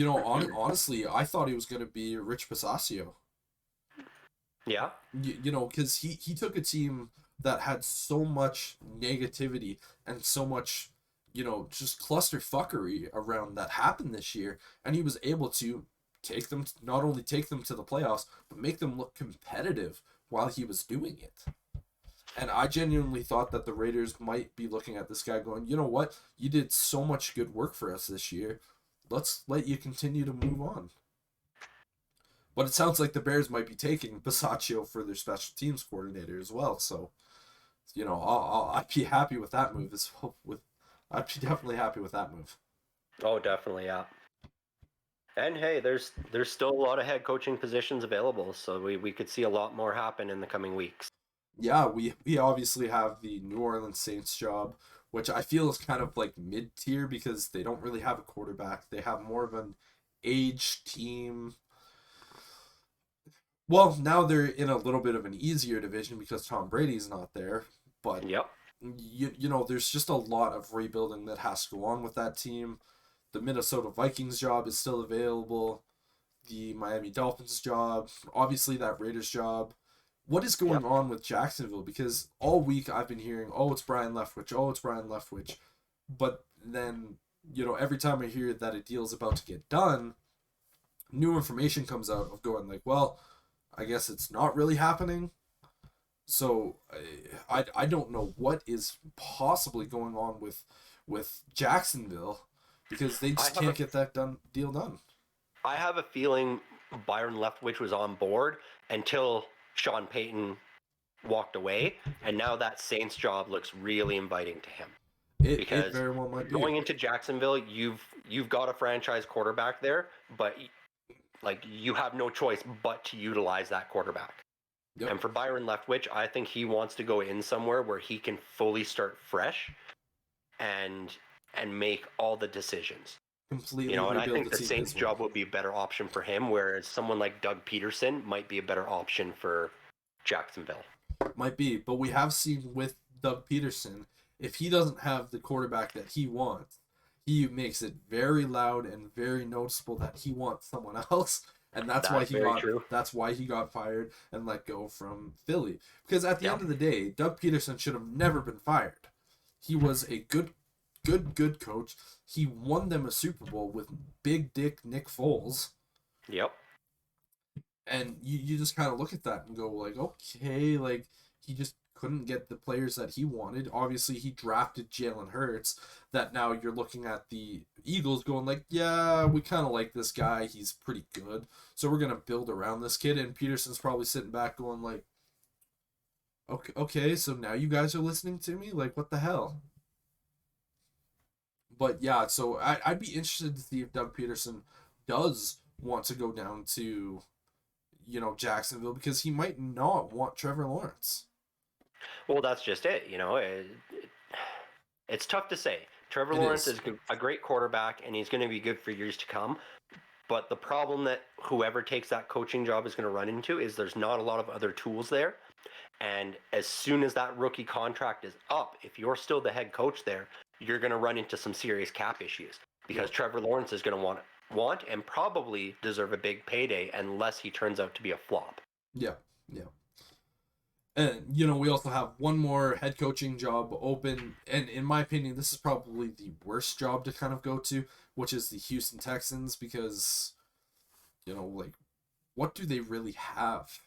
honestly, I thought he was going to be Rich Pasasio. Yeah. Because he took a team that had so much negativity and so much, just clusterfuckery around that happened this year, and he was able to not only take them to the playoffs, but make them look competitive while he was doing it. And I genuinely thought that the Raiders might be looking at this guy going, you know what? You did so much good work for us this year. Let's let you continue to move on. But it sounds like the Bears might be taking Bisaccio for their special teams coordinator as well. So, I'd be happy with that move as well. I'd be definitely happy with that move. Oh, definitely, yeah. And hey, there's still a lot of head coaching positions available, so we could see a lot more happen in the coming weeks. Yeah, we obviously have the New Orleans Saints job, which I feel is kind of like mid-tier because they don't really have a quarterback. They have more of an aged team. Well, now they're in a little bit of an easier division because Tom Brady's not there, but there's just a lot of rebuilding that has to go on with that team. The Minnesota Vikings job is still available. The Miami Dolphins job, obviously that Raiders job. What is going on with Jacksonville? Because all week I've been hearing, it's Brian Leftwich. But then, every time I hear that a deal is about to get done, new information comes out of going like, well, I guess it's not really happening. So I don't know what is possibly going on with Jacksonville, because they just can't get that deal done. I have a feeling Byron Leftwich was on board until Sean Payton walked away, and now that Saints job looks really inviting to him. It very well might be. Going into Jacksonville, you've got a franchise quarterback there, but you have no choice but to utilize that quarterback. Yep. And for Byron Leftwich, I think he wants to go in somewhere where he can fully start fresh and make all the decisions. Completely. And I think the Saints job would be a better option for him, whereas someone like Doug Peterson might be a better option for Jacksonville. Might be, but we have seen with Doug Peterson, if he doesn't have the quarterback that he wants, he makes it very loud and very noticeable that he wants someone else, and That's very true. that's why he got fired and let go from Philly. Because at the Yeah. end of the day, Doug Peterson should have never been fired. He was a good coach. He won them a Super Bowl with big dick Nick Foles. Yep. And you just kind of look at that and go like, okay, like he just couldn't get the players that he wanted. Obviously, he drafted Jalen Hurts. That now you're looking at the Eagles going like, yeah, we kind of like this guy. He's pretty good, so we're gonna build around this kid. And Peterson's probably sitting back going like, okay, so now you guys are listening to me. Like, what the hell? But yeah, so I'd be interested to see if Doug Peterson does want to go down to Jacksonville, because he might not want Trevor Lawrence. Well, that's just it. It's tough to say. Trevor It Lawrence is. is a great quarterback, and he's going to be good for years to come. But the problem that whoever takes that coaching job is going to run into is there's not a lot of other tools there. And as soon as that rookie contract is up, if you're still the head coach there, you're going to run into some serious cap issues because Trevor Lawrence is going to want and probably deserve a big payday unless he turns out to be a flop. Yeah, yeah. And we also have one more head coaching job open, and in my opinion, this is probably the worst job to kind of go to, which is the Houston Texans, because like, what do they really have?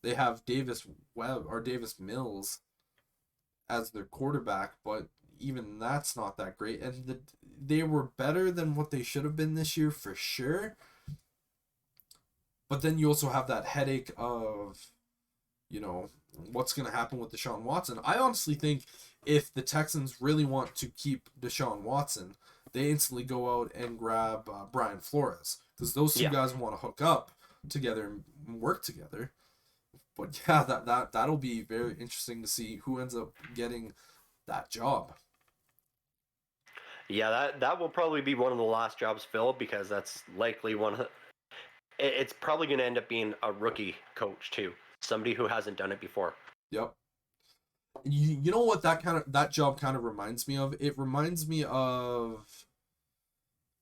They have Davis Webb or Davis Mills as their quarterback, but even that's not that great. And they were better than what they should have been this year for sure. But then you also have that headache of, what's going to happen with Deshaun Watson. I honestly think if the Texans really want to keep Deshaun Watson, they instantly go out and grab Brian Flores, because those two Yeah. guys want to hook up together and work together. But yeah, that'll be very interesting to see who ends up getting that job. Yeah, that will probably be one of the last jobs filled because that's likely one of the, it's probably going to end up being a rookie coach too, somebody who hasn't done it before. Yep. You know what that job kind of reminds me of? It reminds me of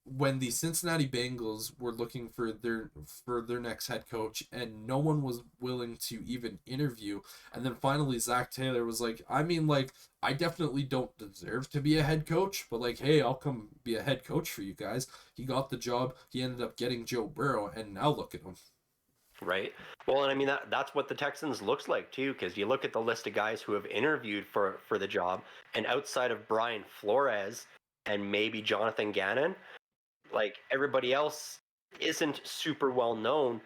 when the Cincinnati Bengals were looking for their next head coach, and no one was willing to even interview, and then finally Zach Taylor was like, I mean, like, I definitely don't deserve to be a head coach, but like, hey, I'll come be a head coach for you guys. He got the job. He ended up getting Joe Burrow, and now look at him. Right. Well, and I mean that's what the Texans looks like too, because you look at the list of guys who have interviewed for the job, and outside of Brian Flores and maybe Jonathan Gannon, like everybody else isn't super well known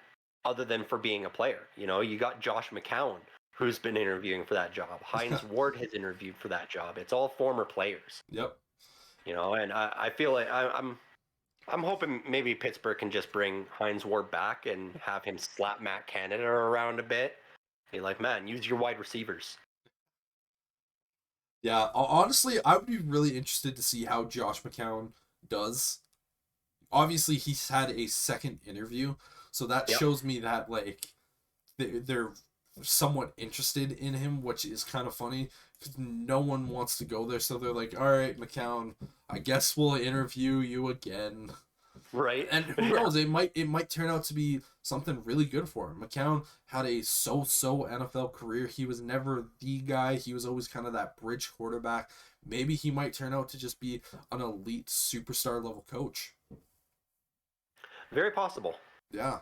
other than for being a player. You got Josh McCown who's been interviewing for that job. Hines Ward has interviewed for that job. It's all former players. Yep. And I feel like I'm hoping maybe Pittsburgh can just bring Hines Ward back and have him slap Matt Canada around a bit. Be like, man, use your wide receivers. Yeah, honestly, I would be really interested to see how Josh McCown does. Obviously, he's had a second interview, so that Yep. shows me that like they're somewhat interested in him, which is kind of funny because no one wants to go there. So they're like, "All right, McCown, I guess we'll interview you again." Right. And who knows? It might turn out to be something really good for him. McCown had a so NFL career. He was never the guy. He was always kind of that bridge quarterback. Maybe he might turn out to just be an elite superstar level coach. Very possible. Yeah.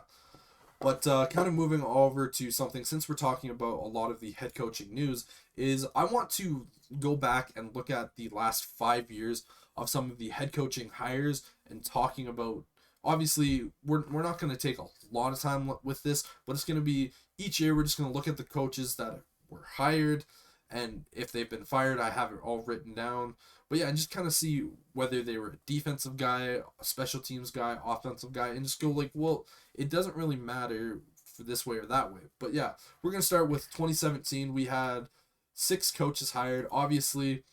But kind of moving over to something, since we're talking about a lot of the head coaching news, is I want to go back and look at the last 5 years of some of the head coaching hires and talking about. Obviously, we're not going to take a lot of time with this, but it's going to be each year we're just going to look at the coaches that were hired, and if they've been fired, I have it all written down. But yeah, and just kind of see whether they were a defensive guy, a special teams guy, offensive guy, and just go like, well, it doesn't really matter for this way or that way. But yeah, we're going to start with 2017. We had 6 coaches hired. Obviously,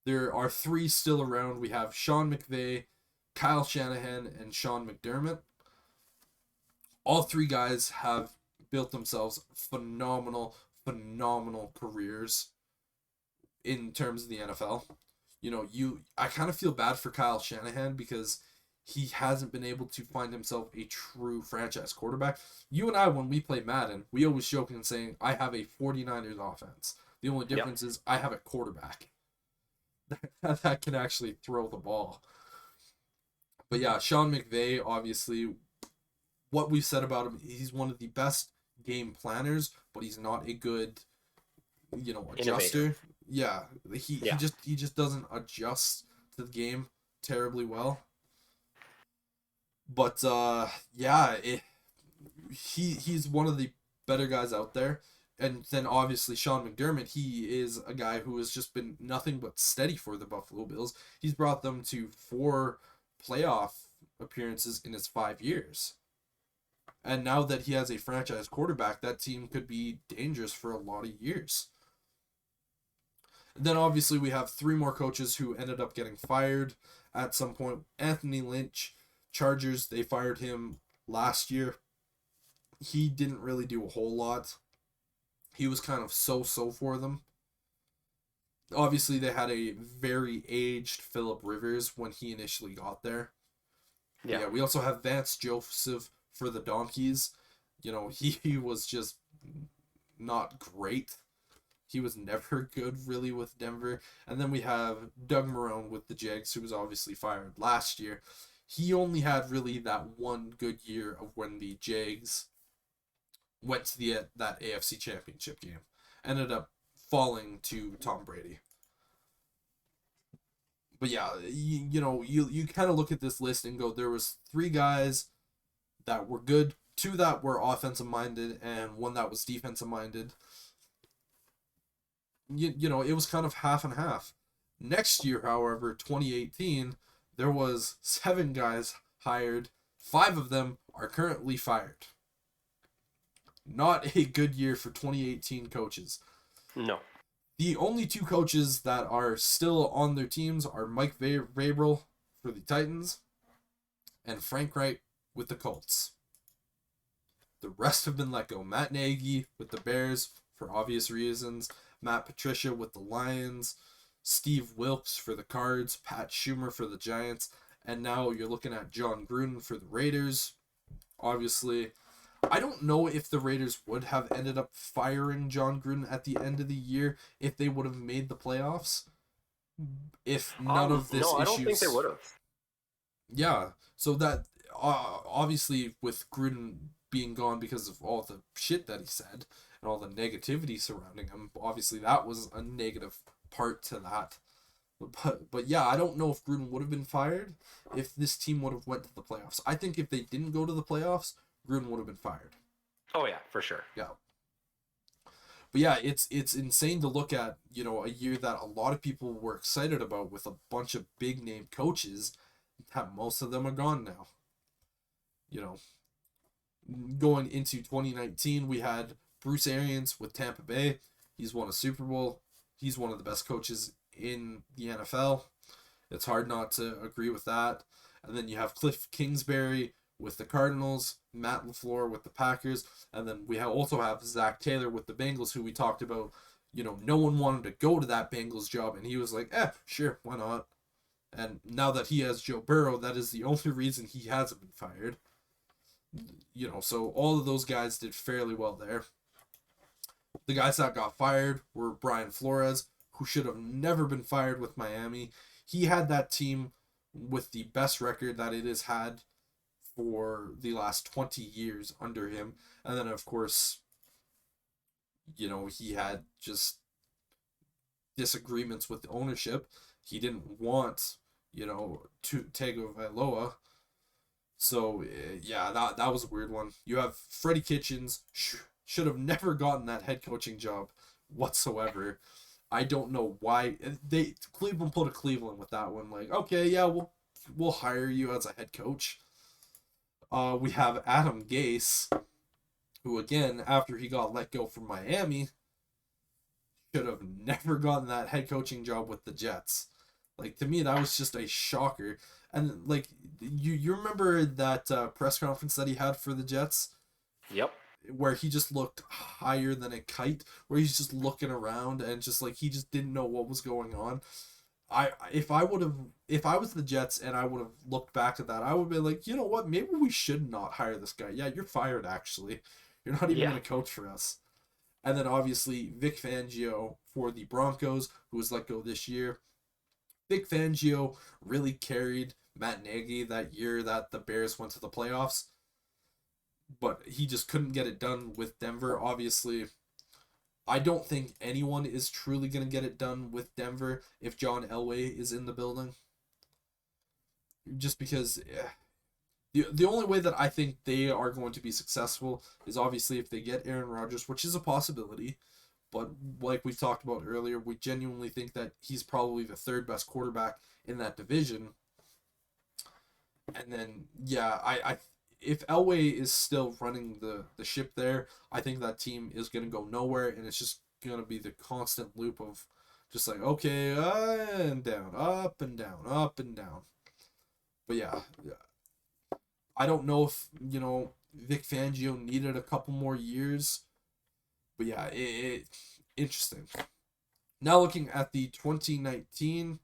there are 3 still around. We have Sean McVay, Kyle Shanahan, and Sean McDermott. All 3 guys have built themselves phenomenal careers. in terms of the NFL. I kind of feel bad for Kyle Shanahan because he hasn't been able to find himself a true franchise quarterback. You and I, when we play Madden, we always joke and saying, I have a 49ers offense. The only difference is I have a quarterback that can actually throw the ball. But yeah, Sean McVay, obviously, what we've said about him, he's one of the best game planners, but he's not a good, adjuster. Innovator. Yeah, he just doesn't adjust to the game terribly well. But he's one of the better guys out there. And then obviously Sean McDermott, he is a guy who has just been nothing but steady for the Buffalo Bills. He's brought them to 4 playoff appearances in his 5 years. And now that he has a franchise quarterback, that team could be dangerous for a lot of years. And then obviously we have 3 more coaches who ended up getting fired at some point. Anthony Lynch, Chargers, they fired him last year. He didn't really do a whole lot. He was kind of so-so for them. Obviously, they had a very aged Phillip Rivers when he initially got there. Yeah, we also have Vance Joseph for the Donkeys. He was just not great. He was never good, really, with Denver. And then we have Doug Marrone with the Jags, who was obviously fired last year. He only had really that one good year of when the Jags went to that AFC Championship game. Ended up falling to Tom Brady. But yeah, you kind of look at this list and go, there was 3 guys that were good, 2 that were offensive minded, and 1 that was defensive minded. It was kind of half and half. Next year, however, 2018, there was 7 guys hired. 5 of them are currently fired. Not a good year for 2018 coaches. No. The only 2 coaches that are still on their teams are Mike Vrabel for the Titans and Frank Reich with the Colts. The rest have been let go. Matt Nagy with the Bears for obvious reasons. Matt Patricia with the Lions. Steve Wilkes for the Cards. Pat Schumer for the Giants. And now you're looking at John Gruden for the Raiders. Obviously, I don't know if the Raiders would have ended up firing John Gruden at the end of the year if they would have made the playoffs. If none of this I don't think they would have. Yeah, so that obviously with Gruden being gone because of all the shit that he said and all the negativity surrounding him, obviously that was a negative part to that. But yeah, I don't know if Gruden would have been fired if this team would have went to the playoffs. I think if they didn't go to the playoffs, Gruden would have been fired. Oh yeah, for sure. Yeah. But yeah, it's insane to look at, a year that a lot of people were excited about with a bunch of big name coaches. Most of them are gone now. Going into 2019, we had Bruce Arians with Tampa Bay. He's won a Super Bowl. He's one of the best coaches in the NFL. It's hard not to agree with that. And then you have Cliff Kingsbury with the Cardinals, Matt LaFleur with the Packers, and then we also have Zach Taylor with the Bengals, who we talked about. No one wanted to go to that Bengals job, and he was like, sure, why not? And now that he has Joe Burrow, that is the only reason he hasn't been fired. So all of those guys did fairly well there. The guys that got fired were Brian Flores, who should have never been fired with Miami. He had that team with the best record that it has had for the last 20 years under him. And then, of course, he had just disagreements with the ownership. He didn't want, Tagovailoa. So, yeah, that was a weird one. You have Freddie Kitchens, should have never gotten that head coaching job whatsoever. I don't know why. Cleveland pulled a Cleveland with that one. Like, okay, yeah, we'll hire you as a head coach. We have Adam Gase, who, again, after he got let go from Miami, should have never gotten that head coaching job with the Jets. Like, to me, that was just a shocker. And, like, you remember that press conference that he had for the Jets? Yep. where he just looked higher than a kite, where he's just looking around and just like he just didn't know what was going on. If I was the Jets and I would have looked back at that, I would be like, you know what, maybe we should not hire this guy. Yeah, you're fired actually. You're not even Yeah. gonna coach for us. And then obviously Vic Fangio for the Broncos, who was let go this year. Vic Fangio really carried Matt Nagy that year that the Bears went to the playoffs, but he just couldn't get it done with Denver. Obviously, I don't think anyone is truly going to get it done with Denver if John Elway is in the building. Just because the only way that I think they are going to be successful is obviously if they get Aaron Rodgers, which is a possibility. But like we talked about earlier, we genuinely think that he's probably the third best quarterback in that division. And then yeah, I if Elway is still running the ship there, I think that team is gonna go nowhere, and it's just gonna be the constant loop of just like okay, and down, up and down, up and down. But yeah, I don't know if Vic Fangio needed a couple more years, but yeah, interesting. Now looking at the 2019,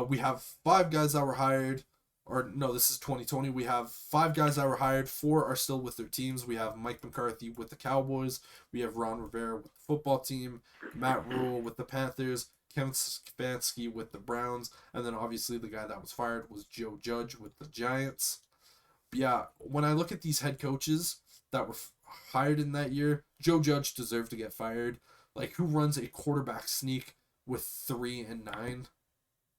we have five guys that were hired. Or no, this is 2020. We have five guys that were hired. Four are still with their teams. We have Mike McCarthy with the Cowboys. We have Ron Rivera with the football team. Matt Rule with the Panthers. Kevin Stefanski with the Browns. And then obviously the guy that was fired was Joe Judge with the Giants. But yeah, when I look at these head coaches that were hired in that year, Joe Judge deserved to get fired. Like, who runs a quarterback sneak with 3-9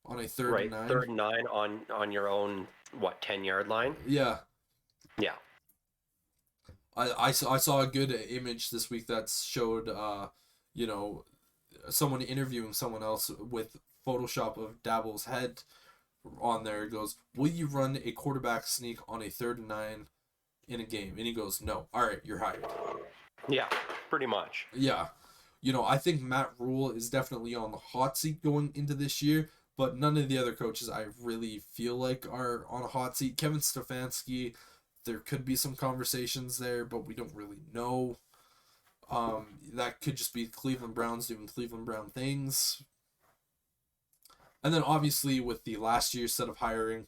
on a third Right. and 9? 3rd and 9 on your own, what, 10-yard line? Yeah. Yeah. I saw a good image this week that showed someone interviewing someone else with Photoshop of Dabble's head on there. It goes, will you run a quarterback sneak on a 3rd and 9 in a game? And he goes, no. All right, you're hired. Yeah, pretty much. Yeah. I think Matt Rule is definitely on the hot seat going into this year, but none of the other coaches I really feel like are on a hot seat. Kevin Stefanski, there could be some conversations there, but we don't really know. That could just be Cleveland Browns doing Cleveland Brown things. And then obviously with the last year's set of hiring,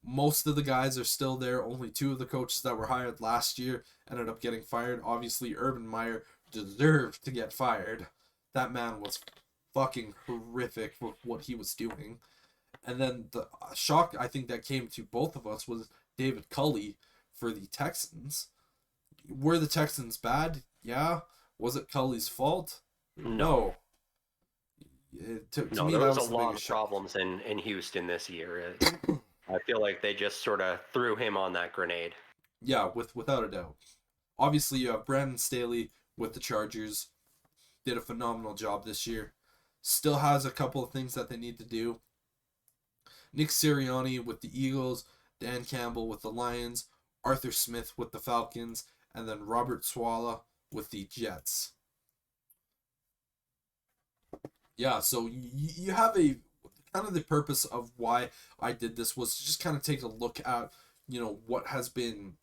most of the guys are still there. Only two of the coaches that were hired last year ended up getting fired. Obviously, Urban Meyer deserved to get fired. That man was fucking horrific with what he was doing. And then the shock I think that came to both of us was David Culley for the Texans. Were the Texans bad? Yeah. Was it Culley's fault? No. To No, me, there that was was a the lot biggest of shock. problems in Houston this year. I feel like they just sort of threw him on that grenade. Yeah, without a doubt. Obviously, you have Brandon Staley with the Chargers. Did a phenomenal job this year. Still has a couple of things that they need to do. Nick Sirianni with the Eagles. Dan Campbell with the Lions. Arthur Smith with the Falcons. And then Robert Swala with the Jets. Yeah, so you have a kind of the purpose of why I did this was to just kind of take a look at what has been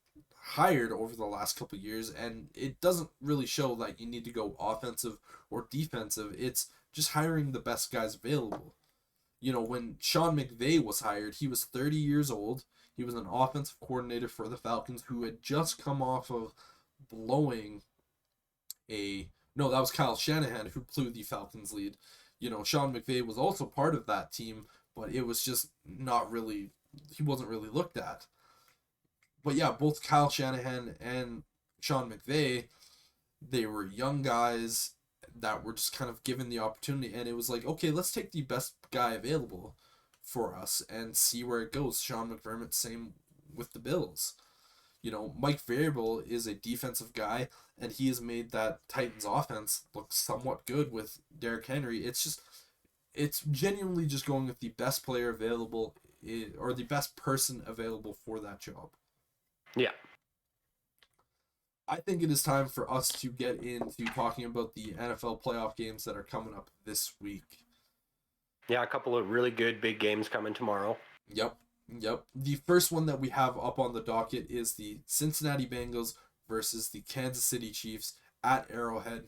hired over the last couple of years, and it doesn't really show that you need to go offensive or defensive. It's just hiring the best guys available. When Sean McVay was hired, he was 30 years old. He was an offensive coordinator for the Falcons who had just come off of blowing a no, that was Kyle Shanahan who blew the Falcons lead. Sean McVay was also part of that team, but it was just not really, he wasn't really looked at. But yeah, both Kyle Shanahan and Sean McVay, they were young guys that were just kind of given the opportunity, and it was like, okay, let's take the best guy available for us and see where it goes. Sean McDermott, same with the Bills. Mike Vrabel is a defensive guy, and he has made that Titans offense look somewhat good with Derrick Henry. It's genuinely just going with the best player available or the best person available for that job. Yeah. I think it is time for us to get into talking about the NFL playoff games that are coming up this week. Yeah, a couple of really good big games coming tomorrow. Yep. The first one that we have up on the docket is the Cincinnati Bengals versus the Kansas City Chiefs at Arrowhead.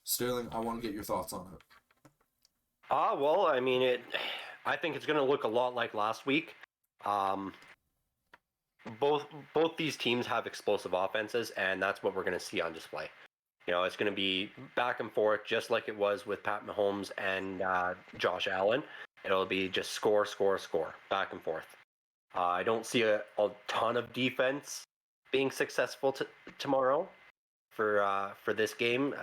Sterling, I want to get your thoughts on it. Well, I mean, I think it's going to look a lot like last week. Um, both these teams have explosive offenses, and that's what we're going to see on display. It's going to be back and forth, just like it was with Pat Mahomes and Josh Allen. It'll be just score, score, score, back and forth. I don't see a ton of defense being successful tomorrow for this game.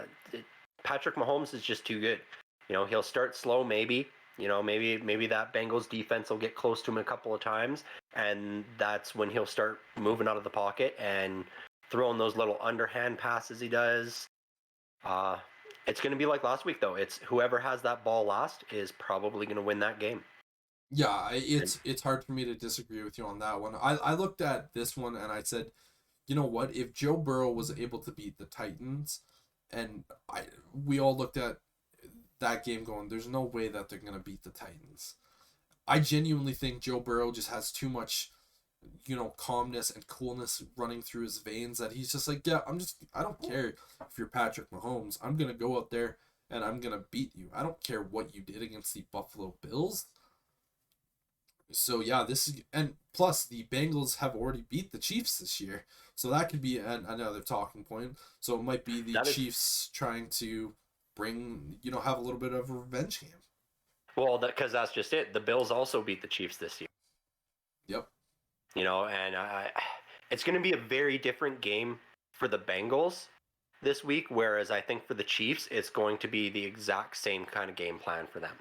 Patrick Mahomes is just too good. He'll start slow, maybe. Maybe that Bengals defense will get close to him a couple of times, and that's when he'll start moving out of the pocket and throwing those little underhand passes he does. It's going to be like last week, though. It's whoever has that ball last is probably going to win that game. Yeah, it's hard for me to disagree with you on that one. I looked at this one and I said, you know what? If Joe Burrow was able to beat the Titans, and we all looked at that game going, there's no way that they're going to beat the Titans. I genuinely think Joe Burrow just has too much, calmness and coolness running through his veins that he's just like, yeah, I don't care if you're Patrick Mahomes. I'm going to go out there and I'm going to beat you. I don't care what you did against the Buffalo Bills. So yeah, and plus the Bengals have already beat the Chiefs this year. So that could be another talking point. So it might be the Chiefs trying to have a little bit of a revenge game. Well, because that's just it. The Bills also beat the Chiefs this year. Yep. And it's going to be a very different game for the Bengals this week, whereas I think for the Chiefs, it's going to be the exact same kind of game plan for them.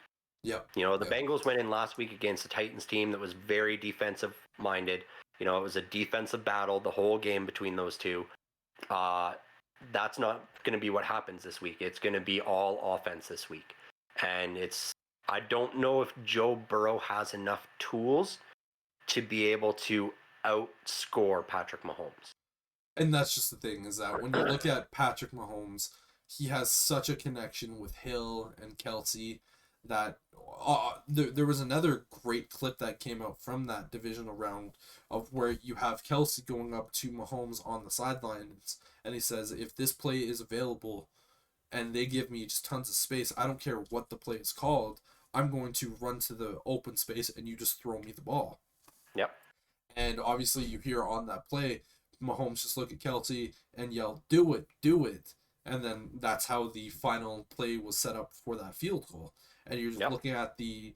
Yep. The Bengals went in last week against the Titans team that was very defensive minded. It was a defensive battle the whole game between those two. That's not going to be what happens this week. It's going to be all offense this week. And I don't know if Joe Burrow has enough tools to be able to outscore Patrick Mahomes. And that's just the thing, is that when you look at Patrick Mahomes, he has such a connection with Hill and Kelsey that there was another great clip that came out from that divisional round of where you have Kelsey going up to Mahomes on the sidelines, and he says, if this play is available and they give me just tons of space, I don't care what the play is called, I'm going to run to the open space and you just throw me the ball. Yep. And obviously you hear on that play, Mahomes just look at Kelsey and yell, do it, do it. And then that's how the final play was set up for that field goal. And you're just looking at the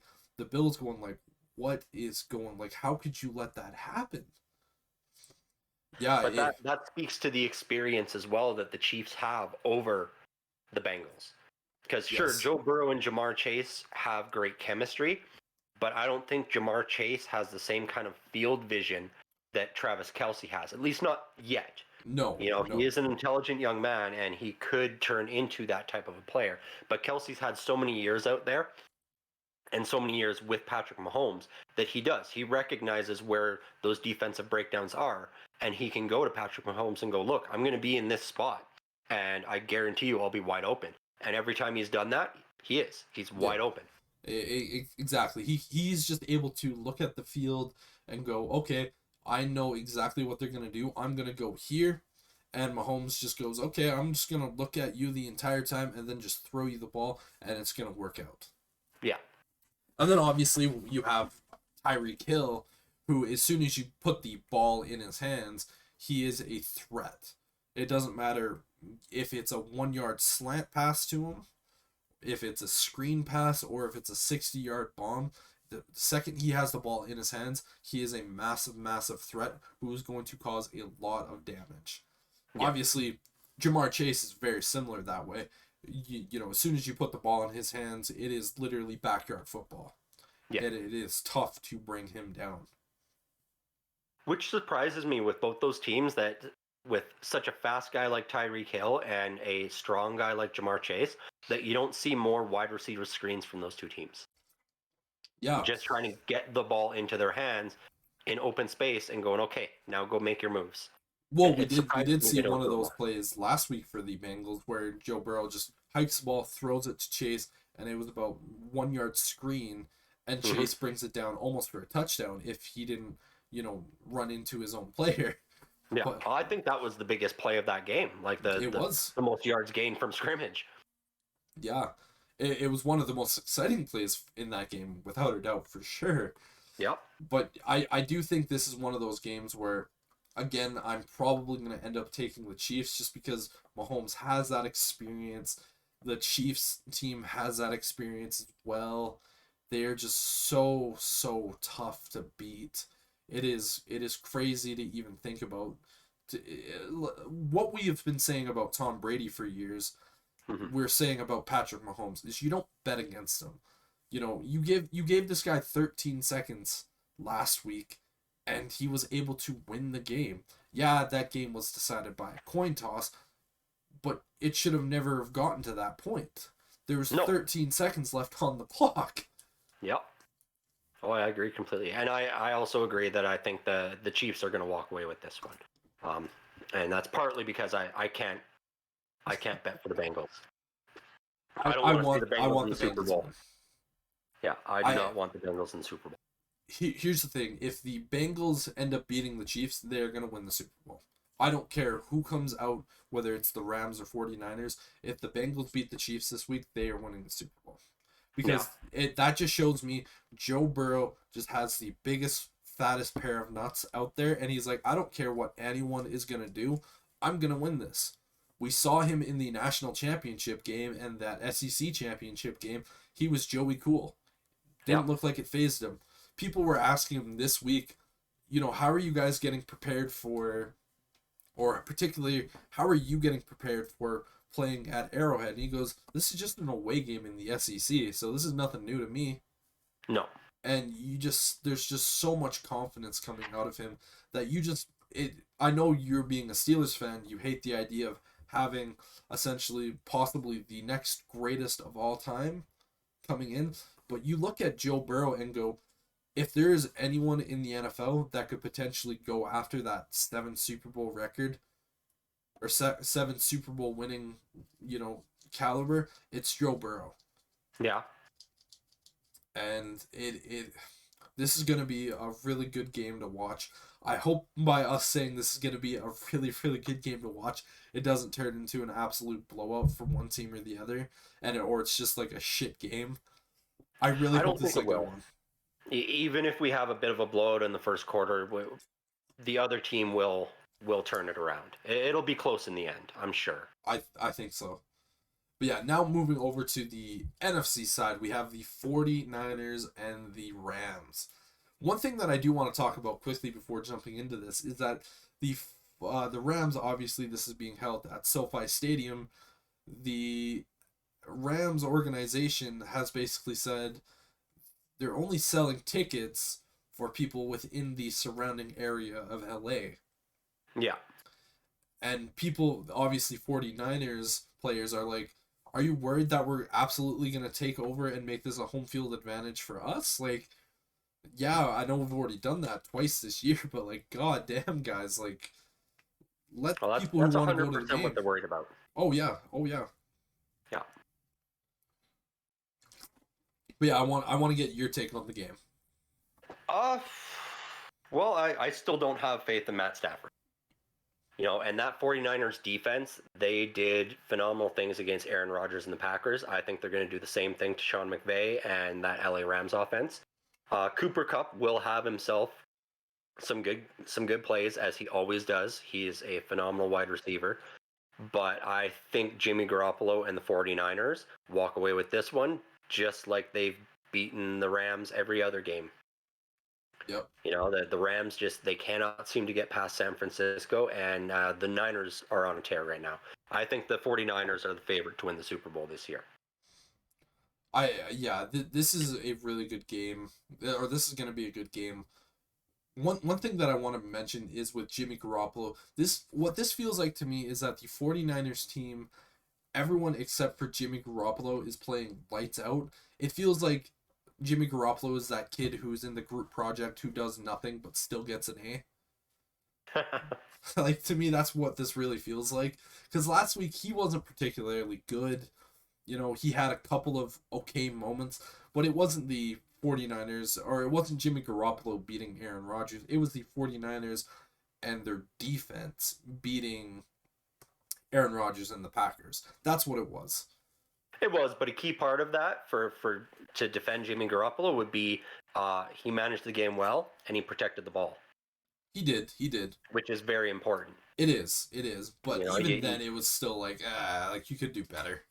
Bills going like, what is going, like, how could you let that happen? Yeah. But that speaks to the experience as well that the Chiefs have over the Bengals. Because sure, Joe Burrow and Jamar Chase have great chemistry, but I don't think Jamar Chase has the same kind of field vision that Travis Kelce has, at least not yet. No. He is an intelligent young man, and he could turn into that type of a player. But Kelsey's had so many years out there and so many years with Patrick Mahomes that he does. He recognizes where those defensive breakdowns are, and he can go to Patrick Mahomes and go, look, I'm going to be in this spot, and I guarantee you I'll be wide open. And every time he's done that, he's wide open. Exactly. He's just able to look at the field and go, okay, I know exactly what they're going to do. I'm going to go here. And Mahomes just goes, okay, I'm just going to look at you the entire time and then just throw you the ball, and it's going to work out. Yeah. And then obviously you have Tyreek Hill, who as soon as you put the ball in his hands, he is a threat. It doesn't matter if it's a 1-yard slant pass to him, if it's a screen pass, or if it's a 60-yard bomb. The second he has the ball in his hands, he is a massive, massive threat who is going to cause a lot of damage. Yeah. Obviously, Jamar Chase is very similar that way. As soon as you put the ball in his hands, it is literally backyard football. Yeah. And it is tough to bring him down. Which surprises me with both those teams, that with such a fast guy like Tyreek Hill and a strong guy like Jamar Chase, that you don't see more wide receiver screens from those two teams. Yeah. Just trying to get the ball into their hands in open space and going, okay, now go make your moves. Well, we did see one of those plays last week for the Bengals where Joe Burrow just hikes the ball, throws it to Chase, and it was about 1-yard screen, and Chase brings it down almost for a touchdown if he didn't, run into his own player. Yeah, But I think that was the biggest play of that game, like it was, the most yards gained from scrimmage. yeah, it was one of the most exciting plays in that game, without a doubt, for sure. Yep. But I do think this is one of those games where, again, I'm probably going to end up taking the Chiefs just because Mahomes has that experience. The Chiefs team has that experience as well. They're just so tough to beat. It is crazy to even think about. What we have been saying about Tom Brady for years, Hmm. we're saying about Patrick Mahomes is you don't bet against him. You gave this guy 13 seconds last week, and he was able to win the game. Yeah, that game was decided by a coin toss, but it should have never have gotten to that point. There was No. 13 seconds left on the clock. Yep. Oh, I agree completely, and I also agree that I think the Chiefs are going to walk away with this one, and that's partly because I can't bet for the Bengals. I don't I want to see want the I Bengals want in the the Super Bengals Bowl. to win. Yeah, I do not want the Bengals in the Super Bowl. Here's the thing: if the Bengals end up beating the Chiefs, they're gonna win the Super Bowl. I don't care who comes out, whether it's the Rams or 49ers. If the Bengals beat the Chiefs this week, they are winning the Super Bowl. Because that just shows me Joe Burrow just has the biggest, fattest pair of nuts out there, and he's like, I don't care what anyone is gonna do, I'm gonna win this. We saw him in the national championship game and that SEC championship game. He was Joey Cool. Yeah. Didn't look like it phased him. People were asking him this week, how are you guys getting prepared for, or particularly, how are you getting prepared for playing at Arrowhead? And he goes, this is just an away game in the SEC, so this is nothing new to me. No. And there's just so much confidence coming out of him that I know you're being a Steelers fan, you hate the idea of having essentially possibly the next greatest of all time coming in, but you look at Joe Burrow and go, if there is anyone in the NFL that could potentially go after that 7 Super Bowl record or 7 Super Bowl winning, caliber, it's Joe Burrow. Yeah. And this is going to be a really good game to watch. I hope by us saying this is going to be a really, really good game to watch, it doesn't turn into an absolute blowout from one team or the other, or it's just like a shit game. I really hope this is a good one. Even if we have a bit of a blowout in the first quarter, the other team will turn it around. It'll be close in the end, I'm sure. I think so. But yeah, now moving over to the NFC side, we have the 49ers and the Rams. One thing that I do want to talk about quickly before jumping into this is that the Rams, obviously this is being held at SoFi Stadium. The Rams organization has basically said they're only selling tickets for people within the surrounding area of LA. Yeah. And people, obviously 49ers players are like, are you worried that we're absolutely going to take over and make this a home field advantage for us? Like, yeah, I know we've already done that twice this year, but like, god damn, guys, like, let people who want to go to the game. What they're worried about. Oh yeah. Yeah. But yeah, I want to get your take on the game. Well, I still don't have faith in Matt Stafford. And that 49ers defense, they did phenomenal things against Aaron Rodgers and the Packers. I think they're going to do the same thing to Sean McVay and that LA Rams offense. Cooper Kupp will have himself some good plays, as he always does. He is a phenomenal wide receiver. But I think Jimmy Garoppolo and the 49ers walk away with this one, just like they've beaten the Rams every other game. Yep. The Rams they cannot seem to get past San Francisco, and the Niners are on a tear right now. I think the 49ers are the favorite to win the Super Bowl this year. This is a really good game, or this is going to be a good game. One thing that I want to mention is with Jimmy Garoppolo. What this feels like to me is that the 49ers team, everyone except for Jimmy Garoppolo is playing lights out. It feels like Jimmy Garoppolo is that kid who's in the group project who does nothing but still gets an A. Like, to me, that's what this really feels like. Because last week, he wasn't particularly good. He had a couple of okay moments, but it wasn't the 49ers, or it wasn't Jimmy Garoppolo beating Aaron Rodgers. It was the 49ers and their defense beating Aaron Rodgers and the Packers. That's what it was. It was, but a key part of that for to defend Jimmy Garoppolo would be he managed the game well and he protected the ball. He did. Which is very important. It is. But even then, it was still like you could do better.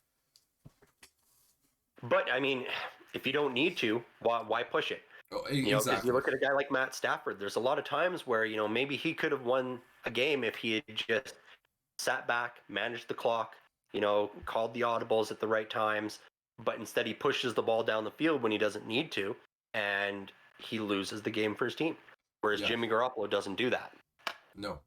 But I mean, if you don't need to, why push it? Oh, exactly. Because you look at a guy like Matt Stafford. There's a lot of times where maybe he could have won a game if he had just sat back, managed the clock, called the audibles at the right times. But instead, he pushes the ball down the field when he doesn't need to, and he loses the game for his team. Whereas Jimmy Garoppolo doesn't do that. No.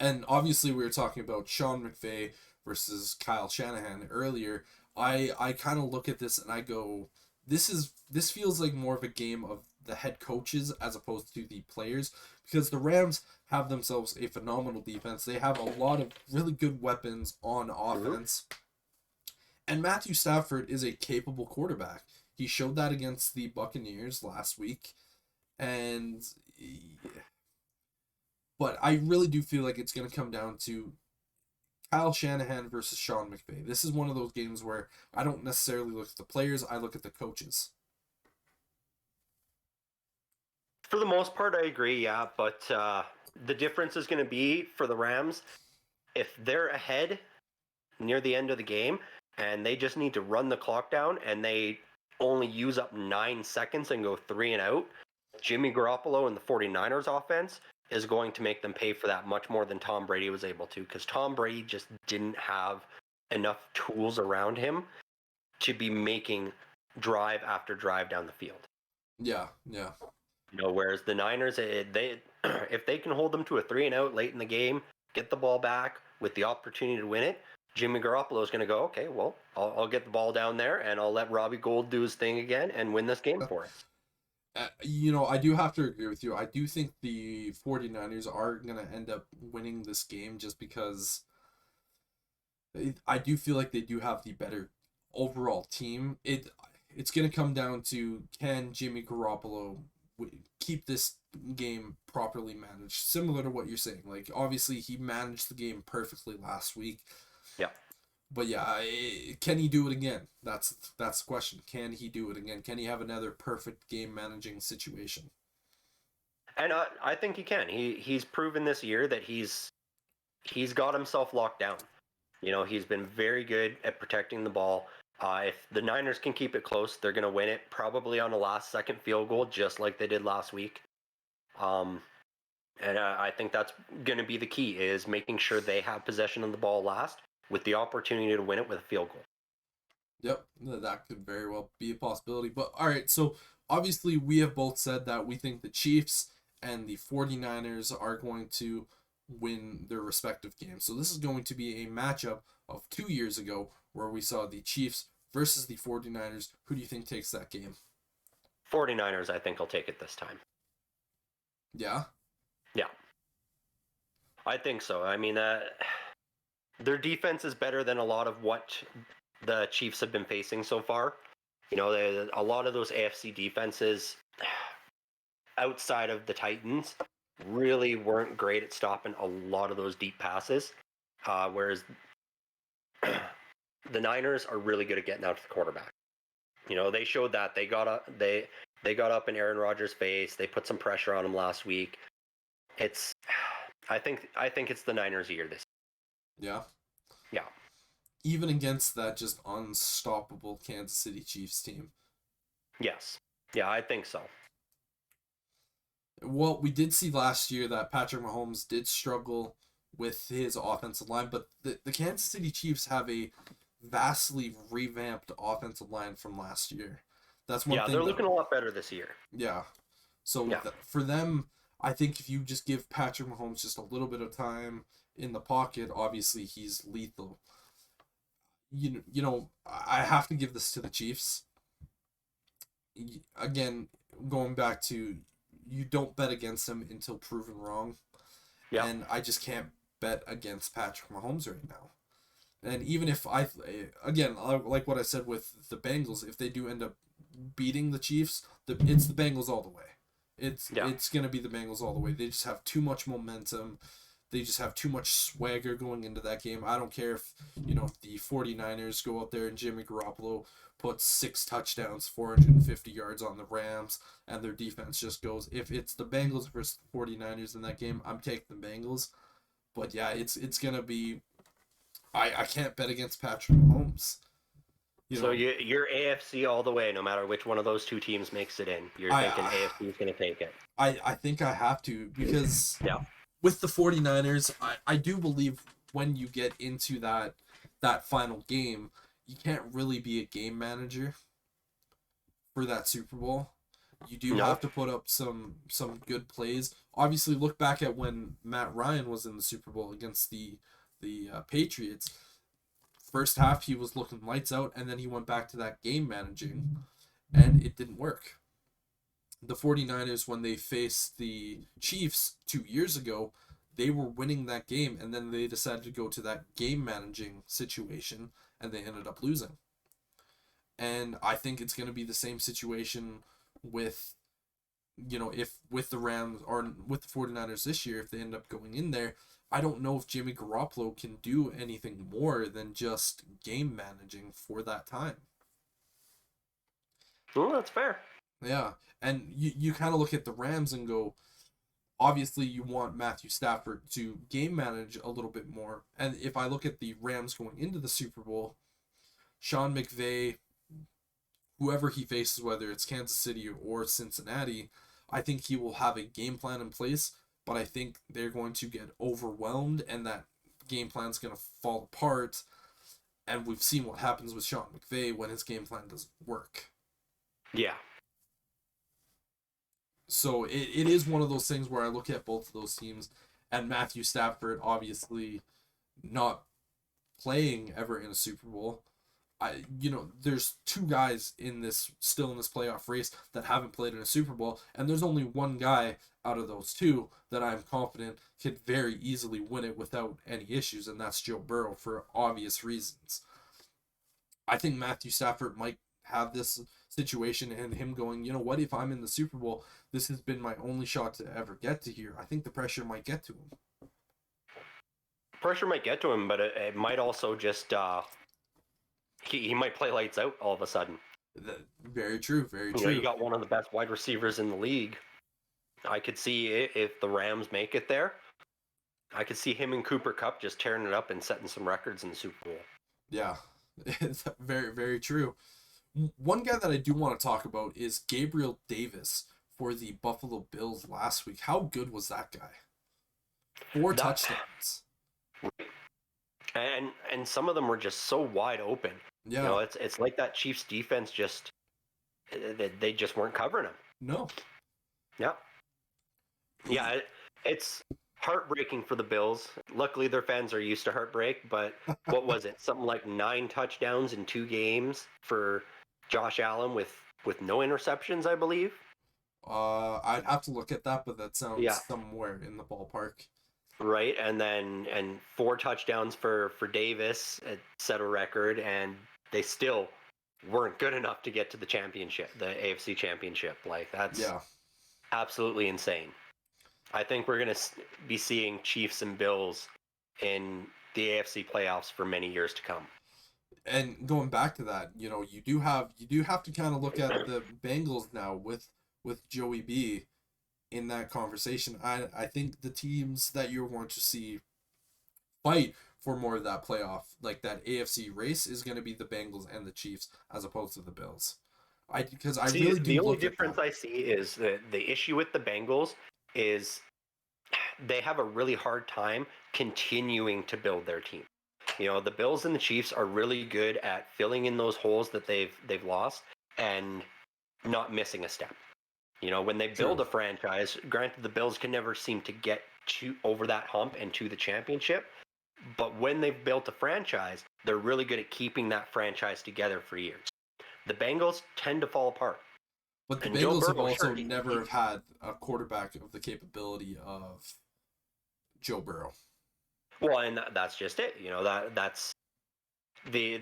And obviously, we were talking about Sean McVay versus Kyle Shanahan earlier. I kind of look at this and I go, this feels like more of a game of the head coaches as opposed to the players, because the Rams have themselves a phenomenal defense. They have a lot of really good weapons on offense. And Matthew Stafford is a capable quarterback. He showed that against the Buccaneers last week. But I really do feel like it's going to come down to Kyle Shanahan versus Sean McVay. This is one of those games where I don't necessarily look at the players, I look at the coaches. For the most part, I agree, yeah. But the difference is going to be for the Rams, if they're ahead near the end of the game and they just need to run the clock down and they only use up 9 seconds and go 3 and out, Jimmy Garoppolo and the 49ers offense is going to make them pay for that much more than Tom Brady was able to, because Tom Brady just didn't have enough tools around him to be making drive after drive down the field. Yeah. Whereas the Niners, if they can hold them to a 3 and out late in the game, get the ball back with the opportunity to win it, Jimmy Garoppolo is going to go, okay, well, I'll get the ball down there and I'll let Robbie Gould do his thing again and win this game for us. I do have to agree with you. I do think the 49ers are going to end up winning this game just because I do feel like they do have the better overall team. It's going to come down to, can Jimmy Garoppolo keep this game properly managed? Similar to what you're saying. Like, obviously, he managed the game perfectly last week. Yeah. But yeah, can he do it again? That's the question. Can he do it again? Can he have another perfect game managing situation? And I think he can. He's proven this year that he's got himself locked down. He's been very good at protecting the ball. If the Niners can keep it close, they're going to win it probably on a last-second field goal, just like they did last week. And I think that's going to be the key, is making sure they have possession of the ball last, with the opportunity to win it with a field goal. Yep, that could very well be a possibility. But all right, so obviously we have both said that we think the Chiefs and the 49ers are going to win their respective games. So this is going to be a matchup of 2 years ago where we saw the Chiefs versus the 49ers. Who do you think takes that game? 49ers, I think, will take it this time. Yeah? Yeah. I think so. I mean, their defense is better than a lot of what the Chiefs have been facing so far. A lot of those AFC defenses outside of the Titans really weren't great at stopping a lot of those deep passes, whereas the Niners are really good at getting out to the quarterback. They showed that. They got up in Aaron Rodgers' face. They put some pressure on him last week. I think it's the Niners' year this. Yeah. Yeah. Even against that just unstoppable Kansas City Chiefs team. Yes. Yeah, I think so. Well, we did see last year that Patrick Mahomes did struggle with his offensive line, but the Kansas City Chiefs have a vastly revamped offensive line from last year. That's one thing. Yeah, they're looking a lot better this year. Yeah. So for them, I think if you just give Patrick Mahomes just a little bit of time in the pocket, obviously he's lethal. I have to give this to the Chiefs. Again, going back to, you don't bet against them until proven wrong. Yeah. And I just can't bet against Patrick Mahomes right now. And even if again, like what I said with the Bengals, if they do end up beating the Chiefs, it's the Bengals all the way. It's going to be the Bengals all the way. They just have too much momentum. They just have too much swagger going into that game. I don't care if, the 49ers go out there and Jimmy Garoppolo puts 6 touchdowns, 450 yards on the Rams, and their defense just goes. If it's the Bengals versus the 49ers in that game, I'm taking the Bengals. But yeah, it's going to be. I can't bet against Patrick Mahomes. So you're AFC all the way, no matter which one of those two teams makes it in. You're thinking AFC is going to take it. I think I have to, because yeah. With the 49ers, I do believe when you get into that final game, you can't really be a game manager for that Super Bowl. You do have to put up some good plays. Obviously, look back at when Matt Ryan was in the Super Bowl against the Patriots. First half, he was looking lights out, and then he went back to that game managing, and it didn't work. The 49ers, when they faced the Chiefs 2 years ago, they were winning that game, and then they decided to go to that game managing situation, and they ended up losing. And I think it's going to be the same situation with, if with the Rams or with the 49ers this year, if they end up going in there. I don't know if Jimmy Garoppolo can do anything more than just game managing for that time. Well, that's fair. Yeah, and you kind of look at the Rams and go, obviously you want Matthew Stafford to game manage a little bit more. And if I look at the Rams going into the Super Bowl, Sean McVay, whoever he faces, whether it's Kansas City or Cincinnati, I think he will have a game plan in place, but I think they're going to get overwhelmed and that game plan is going to fall apart. And we've seen what happens with Sean McVay when his game plan doesn't work. Yeah. So it is one of those things where I look at both of those teams, and Matthew Stafford obviously not playing ever in a Super Bowl. There's 2 guys still in this playoff race that haven't played in a Super Bowl, and there's only one guy out of those 2 that I'm confident could very easily win it without any issues, and that's Joe Burrow, for obvious reasons. I think Matthew Stafford might have this situation and him going, what, if I'm in the Super Bowl, this has been my only shot to ever get to here. I think the pressure might get to him. Pressure might get to him, but it might also just he might play lights out all of a sudden. Very true, very true. You got one of the best wide receivers in the league. I could see if the Rams make it there, I could see him and Cooper Kupp just tearing it up and setting some records in the Super Bowl. Yeah, it's very, very true. One guy that I do want to talk about is Gabriel Davis for the Buffalo Bills last week. How good was that guy? 4 touchdowns. And some of them were just so wide open. Yeah. It's like that Chiefs defense they just weren't covering him. No. Yeah. Yeah, it's heartbreaking for the Bills. Luckily, their fans are used to heartbreak, but what was it? Something like 9 touchdowns in 2 games for Josh Allen with no interceptions, I believe. I'd have to look at that, but that sounds somewhere in the ballpark. Right, and 4 touchdowns for Davis, set a record, and they still weren't good enough to get to the championship, the AFC championship. Like, that's absolutely insane. I think we're going to be seeing Chiefs and Bills in the AFC playoffs for many years to come. And going back to that, you do have to kind of look at the Bengals now with Joey B in that conversation. I think the teams that you're going to see fight for more of that playoff, like that AFC race, is going to be the Bengals and the Chiefs as opposed to the Bills. Really do. The only difference I see is the issue with the Bengals is they have a really hard time continuing to build their team. The Bills and the Chiefs are really good at filling in those holes that they've lost and not missing a step. When they build a franchise, granted the Bills can never seem to get over that hump and to the championship, but when they've built a franchise, they're really good at keeping that franchise together for years. The Bengals tend to fall apart. But the Bengals have also never had a quarterback of the capability of Joe Burrow. Well, and that's just it. That's the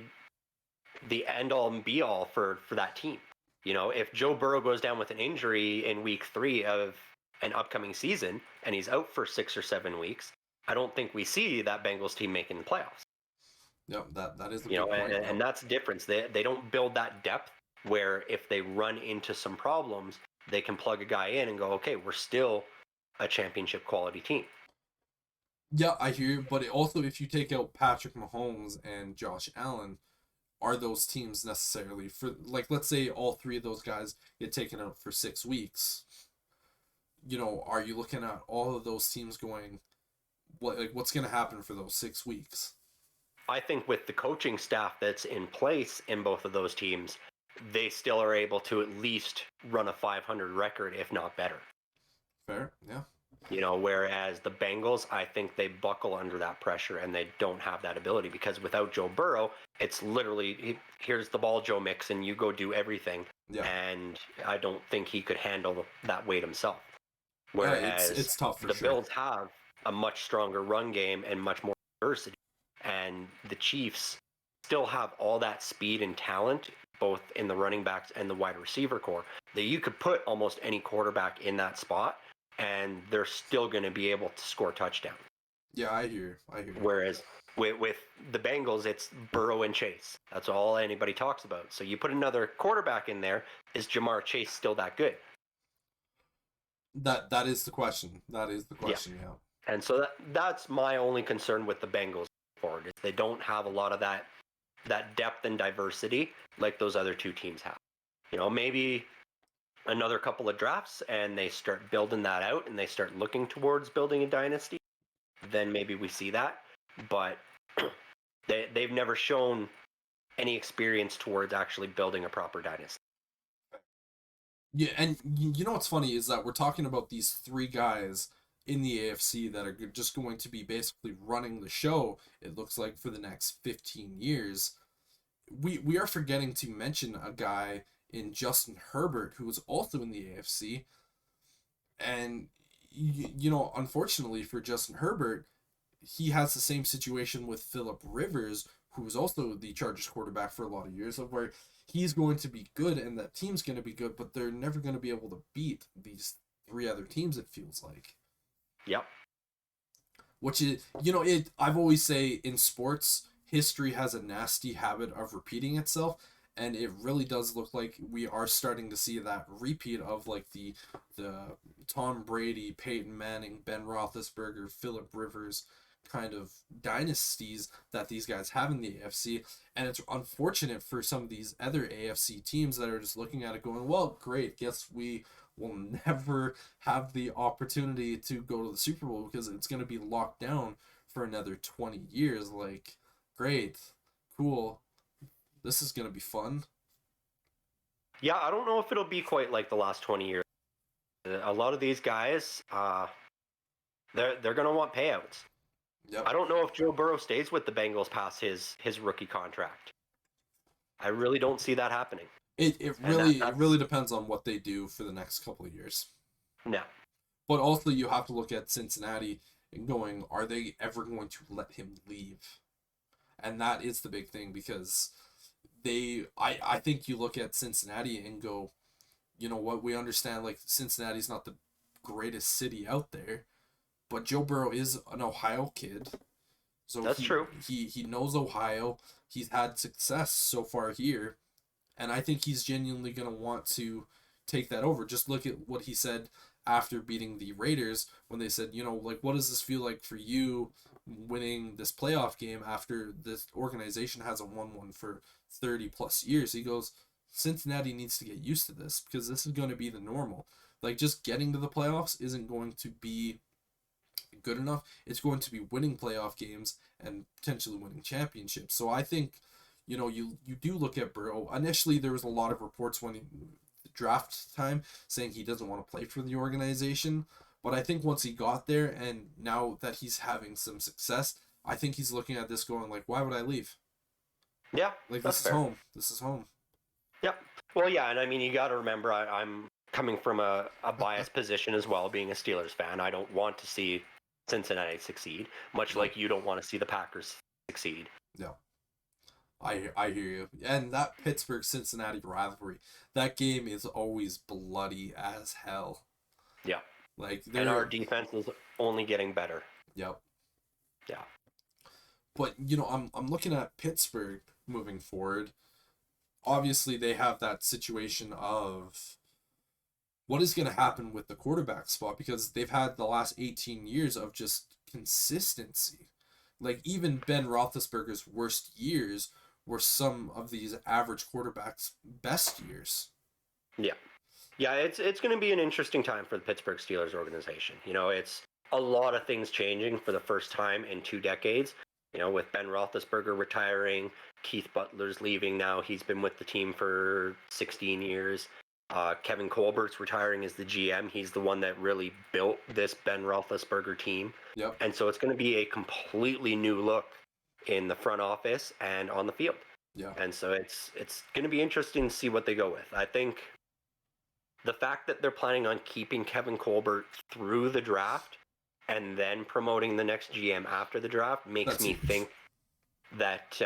end all and be all for that team. You know, if Joe Burrow goes down with an injury in week 3 of an upcoming season and he's out for 6 or 7 weeks, I don't think we see that Bengals team making the playoffs. Yep, that is a You know, good point. and that's the difference. They don't build that depth where if they run into some problems, they can plug a guy in and go, okay, we're still a championship quality team. Yeah, I hear you, but also if you take out Patrick Mahomes and Josh Allen, are those teams necessarily for, like, let's say all three of those guys get taken out for 6 weeks? You know, are you looking at all of those teams going, what's going to happen for those 6 weeks? I think with the coaching staff that's in place in both of those teams, they still are able to at least run a 500 record, if not better. Fair, yeah. You know, whereas the Bengals, I think they buckle under that pressure and they don't have that ability because without Joe Burrow, it's literally, here's the ball, Joe Mixon, you go do everything. Yeah. And I don't think he could handle that weight himself. Yeah, Whereas it's tough for the sure. Bills have a much stronger run game and much more diversity. And the Chiefs still have all that speed and talent, both in the running backs and the wide receiver core, that you could put almost any quarterback in that spot and they're still going to be able to score touchdowns. Yeah, I hear you. Whereas with the Bengals, it's Burrow and Chase. That's all anybody talks about. So you put another quarterback in there, is Jamar Chase still that good? That is the question. That is the question, yeah. And so that's my only concern with the Bengals forward, is they don't have a lot of that depth and diversity like those other two teams have. You know, maybe another couple of drafts and they start building that out and they start looking towards building a dynasty, then maybe we see that. But they've never shown any experience towards actually building a proper dynasty. Yeah, and you know what's funny is that we're talking about these three guys in the AFC that are just going to be basically running the show, it looks like, for the next 15 years. We are forgetting to mention a guy in Justin Herbert who is also in the AFC. And, you know, unfortunately for Justin Herbert, he has the same situation with Philip Rivers, who was also the Chargers quarterback for a lot of years, of where he's going to be good and that team's going to be good, but they're never going to be able to beat these three other teams, it feels like. Yep. Which is, you know, I've always say in sports, history has a nasty habit of repeating itself, and it really does look like we are starting to see that repeat of like the Tom Brady, Peyton Manning, Ben Roethlisberger, Philip Rivers kind of dynasties that these guys have in the AFC. And it's unfortunate for some of these other AFC teams that are just looking at it going, well, great, guess we will never have the opportunity to go to the Super Bowl because it's going to be locked down for another 20 years. Like, great, cool, this is going to be fun. Yeah, I don't know if it'll be quite like the last 20 years. A lot of these guys, they're going to want payouts. Yep. I don't know if Joe Burrow stays with the Bengals past his rookie contract. I really don't see that happening. It really depends on what they do for the next couple of years. No. But also you have to look at Cincinnati and going, are they ever going to let him leave? And that is the big thing, because I think you look at Cincinnati and go, you know what, we understand like Cincinnati's not the greatest city out there, but Joe Burrow is an Ohio kid. So that's true. He knows Ohio. He's had success so far here. And I think he's genuinely going to want to take that over. Just look at what he said after beating the Raiders when they said, you know, like, what does this feel like for you winning this playoff game after this organization hasn't won one for 30 plus years? He goes, Cincinnati needs to get used to this because this is going to be the normal. Like, just getting to the playoffs isn't going to be good enough. It's going to be winning playoff games and potentially winning championships. So I think, you know, you do look at Burrow. Initially, there was a lot of reports when draft time saying he doesn't want to play for the organization. But I think once he got there and now that he's having some success, I think he's looking at this going like, why would I leave? Yeah, like this is fair. Home. This is home. Yep. Well, yeah, and I mean, you got to remember, I'm coming from a biased position as well, being a Steelers fan. I don't want to see Cincinnati succeed, much like you don't want to see the Packers succeed. Yeah. I hear you. And that Pittsburgh Cincinnati rivalry, that game is always bloody as hell. Yeah. Like And our they're defense is only getting better. yep. Yeah. But I'm looking at Pittsburgh moving forward. Obviously, they have that situation of what is going to happen with the quarterback spot because they've had the last 18 years of just consistency. Like even Ben Roethlisberger's worst years were some of these average quarterbacks' best years. Yeah. Yeah, it's going to be an interesting time for the Pittsburgh Steelers organization. It's a lot of things changing for the first time in 2 decades. With Ben Roethlisberger retiring, Keith Butler's leaving now. He's been with the team for 16 years. Kevin Colbert's retiring as the GM. He's the one that really built this Ben Roethlisberger team. Yep. And so it's going to be a completely new look in the front office and on the field. Yeah. And so it's going to be interesting to see what they go with. I think the fact that they're planning on keeping Kevin Colbert through the draft and then promoting the next GM after the draft makes me think that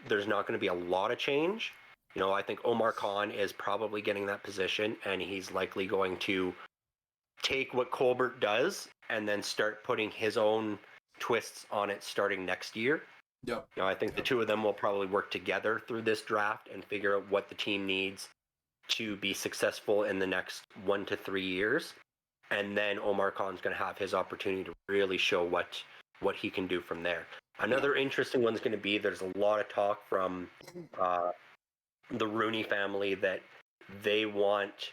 there's not going to be a lot of change. I think Omar Khan is probably getting that position, and he's likely going to take what Colbert does and then start putting his own twists on it starting next year. Yep. I think the two of them will probably work together through this draft and figure out what the team needs to be successful in the next 1 to 3 years. And then Omar Khan's going to have his opportunity to really show what he can do from there. Another interesting one's going to be, there's a lot of talk from the Rooney family that they want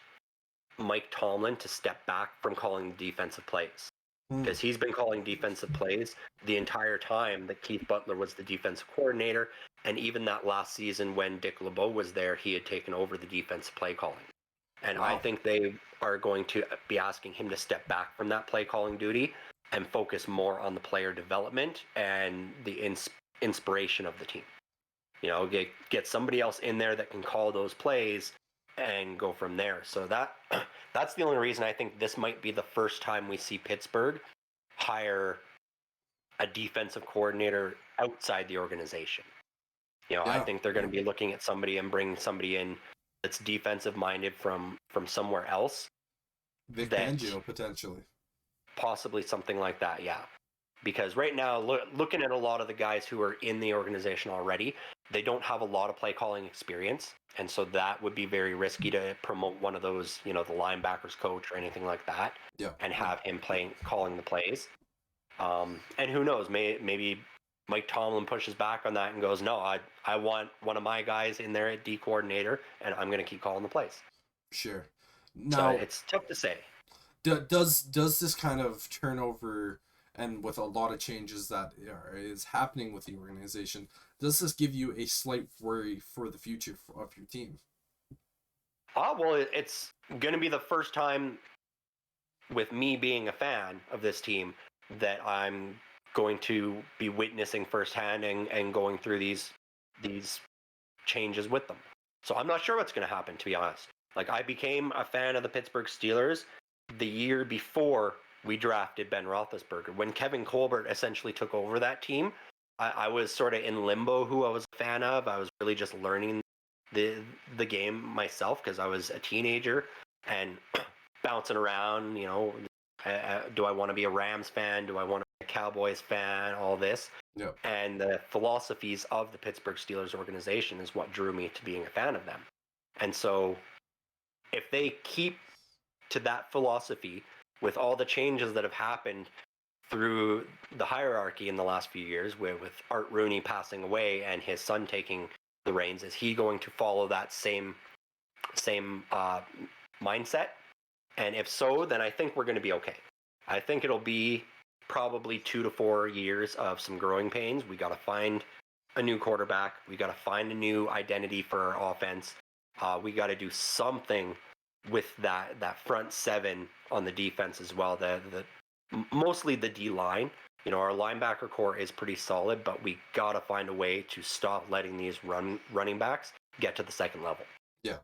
Mike Tallman to step back from calling defensive plays. Because he's been calling defensive plays the entire time that Keith Butler was the defensive coordinator. And even that last season when Dick LeBeau was there, he had taken over the defensive play calling. And I think they are going to be asking him to step back from that play calling duty and focus more on the player development and the inspiration of the team. Get somebody else in there that can call those plays and go from there. So that's the only reason I think this might be the first time we see Pittsburgh hire a defensive coordinator outside the organization. I think they're going to be looking at somebody and bring somebody in that's defensive minded from somewhere else. Vic Fangio, potentially. Possibly something like that, yeah. Because right now, looking at a lot of the guys who are in the organization already, they don't have a lot of play calling experience. And so that would be very risky to promote one of those, the linebackers coach or anything like that, and have him calling the plays. And who knows, maybe Mike Tomlin pushes back on that and goes, no, I want one of my guys in there at D coordinator, and I'm going to keep calling the plays. Sure. Now, so it's tough to say. Does this kind of turnover and with a lot of changes that is happening with the organization, does this give you a slight worry for the future of your team? Well, it's going to be the first time with me being a fan of this team that I'm going to be witnessing firsthand and going through these changes with them. So I'm not sure what's going to happen, to be honest. Like, I became a fan of the Pittsburgh Steelers the year before we drafted Ben Roethlisberger. When Kevin Colbert essentially took over that team, I was sort of in limbo who I was a fan of. I was really just learning the game myself because I was a teenager and bouncing around, do I want to be a Rams fan? Do I want to be a Cowboys fan? All this. Yep. And the philosophies of the Pittsburgh Steelers organization is what drew me to being a fan of them. And so if they keep to that philosophy with all the changes that have happened through the hierarchy in the last few years, with Art Rooney passing away and his son taking the reins, is he going to follow that same mindset? And if so, then I think we're going to be okay. I think it'll be probably 2 to 4 years of some growing pains. We got to find a new quarterback. We got to find a new identity for our offense. We got to do something with that front seven on the defense as well. Mostly the D line. Our linebacker core is pretty solid, but we got to find a way to stop letting these running backs get to the second level. Yeah.